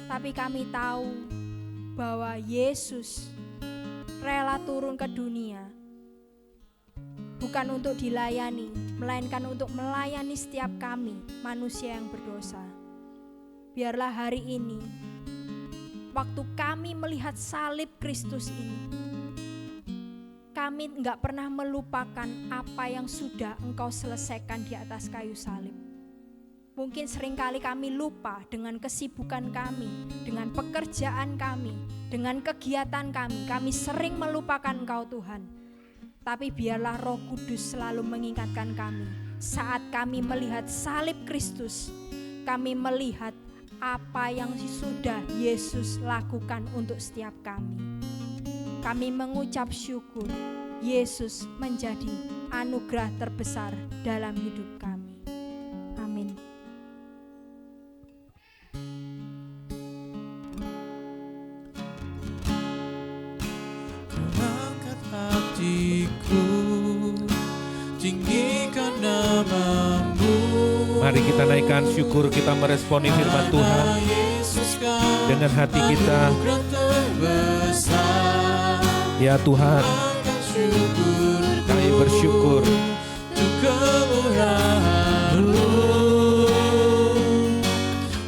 Tapi kami tahu bahwa Yesus rela turun ke dunia bukan untuk dilayani, melainkan untuk melayani setiap kami, manusia yang berdosa. Biarlah hari ini, waktu kami melihat salib Kristus ini, kami enggak pernah melupakan apa yang sudah Engkau selesaikan di atas kayu salib. Mungkin seringkali kami lupa dengan kesibukan kami, dengan pekerjaan kami, dengan kegiatan kami. Kami sering melupakan Engkau Tuhan. Tapi biarlah Roh Kudus selalu mengingatkan kami. Saat kami melihat salib Kristus, kami melihat apa yang sudah Yesus lakukan untuk setiap kami. Kami mengucap syukur, Yesus menjadi anugerah terbesar dalam hidup kami. Amin. Angkat hatiku, tinggikan nama-Mu. Mari kita naikkan syukur, kita meresponi firman Tuhan dengan hati kita. Ya Tuhan, kami bersyukur untuk kemurahan-Mu.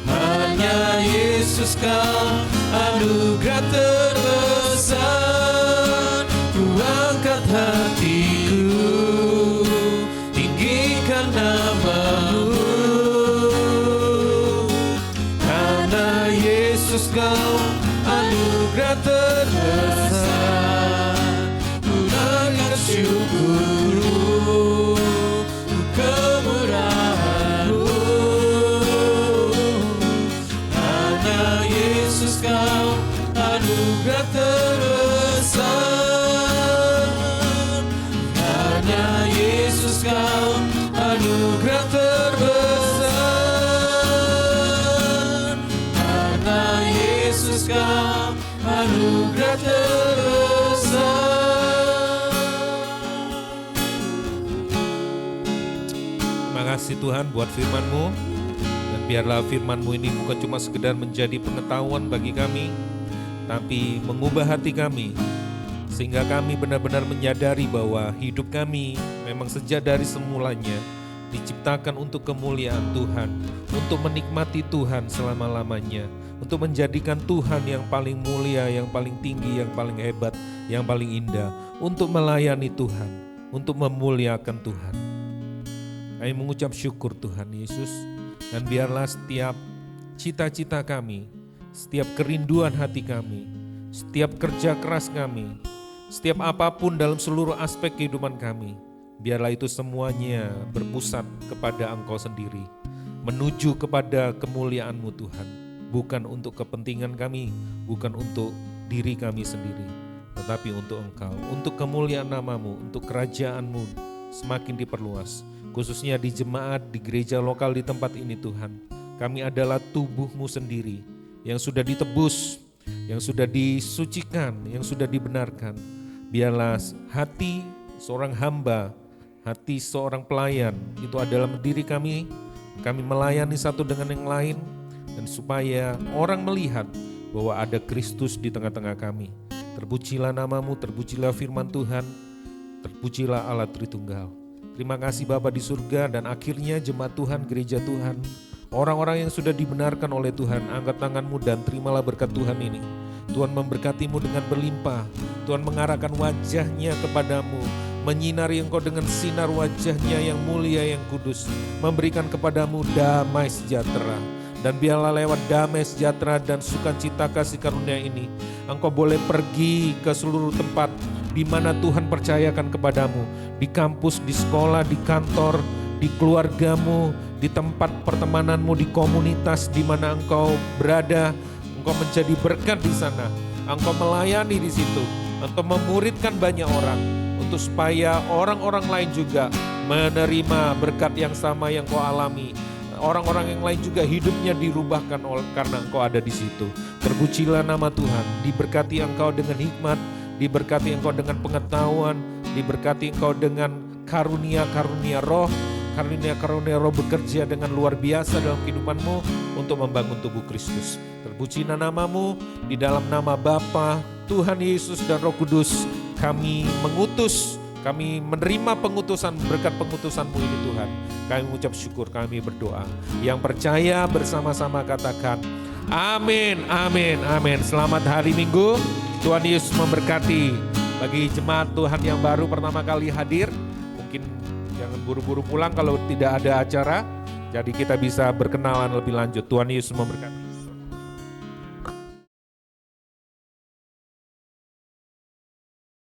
Hanya Yesus Kau anugerah terbesar. Ku angkat hatiku, tinggikan nama-Mu. Karena Yesus Kau anugerah terbesar. Ku angkat syukur untuk kemurahan-Mu. Karena Yesus Kau anugerah terbesar. Karena Yesus Kau anugerah terbesar. Karena Yesus Kau anugerah terbesar. Terima kasih Tuhan buat firman-Mu. Dan biarlah firman-Mu ini bukan cuma sekedar menjadi pengetahuan bagi kami, tapi mengubah hati kami, sehingga kami benar-benar menyadari bahwa hidup kami memang sejak dari semulanya diciptakan untuk kemuliaan Tuhan, untuk menikmati Tuhan selama-lamanya, untuk menjadikan Tuhan yang paling mulia, yang paling tinggi, yang paling hebat, yang paling indah, untuk melayani Tuhan, untuk memuliakan Tuhan. Kami mengucap syukur Tuhan Yesus, dan biarlah setiap cita-cita kami, setiap kerinduan hati kami, setiap kerja keras kami, setiap apapun dalam seluruh aspek kehidupan kami, biarlah itu semuanya berpusat kepada Engkau sendiri, menuju kepada kemuliaan-Mu Tuhan, bukan untuk kepentingan kami, bukan untuk diri kami sendiri, tetapi untuk Engkau, untuk kemuliaan nama-Mu, untuk kerajaan-Mu semakin diperluas, khususnya di jemaat, di gereja lokal di tempat ini Tuhan. Kami adalah tubuh-Mu sendiri yang sudah ditebus, yang sudah disucikan, yang sudah dibenarkan. Biarlah hati seorang hamba, hati seorang pelayan itu adalah diri kami melayani satu dengan yang lain, dan supaya orang melihat bahwa ada Kristus di tengah-tengah kami. Terpujilah nama-Mu, terpujilah firman Tuhan, terpujilah Allah Tritunggal. Terima kasih Bapa di surga, dan akhirnya jemaat Tuhan, gereja Tuhan, orang-orang yang sudah dibenarkan oleh Tuhan, angkat tangan-Mu dan terimalah berkat Tuhan ini. Tuhan memberkati-Mu dengan berlimpah, Tuhan mengarahkan wajah-Nya kepadamu, menyinari engkau dengan sinar wajah-Nya yang mulia, yang kudus, memberikan kepadamu damai sejahtera. Dan biarlah lewat damai sejahtera dan sukacita kasih karunia ini, engkau boleh pergi ke seluruh tempat di mana Tuhan percayakan kepadamu, di kampus, di sekolah, di kantor, di keluargamu, di tempat pertemananmu, di komunitas di mana engkau berada. Engkau menjadi berkat di sana, engkau melayani di situ, engkau memuridkan banyak orang, untuk supaya orang-orang lain juga menerima berkat yang sama yang kau alami. Orang-orang yang lain juga hidupnya dirubahkan karena engkau ada di situ. Terpujilah nama Tuhan, diberkati engkau dengan hikmat, diberkati engkau dengan pengetahuan, diberkati engkau dengan karunia-karunia roh, karunia-karunia roh bekerja dengan luar biasa dalam kehidupanmu untuk membangun tubuh Kristus. Terpujilah nama-Mu, di dalam nama Bapa, Tuhan Yesus dan Roh Kudus, kami mengutus, kami menerima pengutusan, berkat pengutusan-Mu ini Tuhan. Kami mengucap syukur, kami berdoa. Yang percaya bersama-sama katakan, amin, amin, amin. Selamat hari Minggu, Tuhan Yesus memberkati. Bagi jemaat Tuhan yang baru pertama kali hadir, mungkin jangan buru-buru pulang kalau tidak ada acara. Jadi kita bisa berkenalan lebih lanjut. Tuhan Yesus memberkati.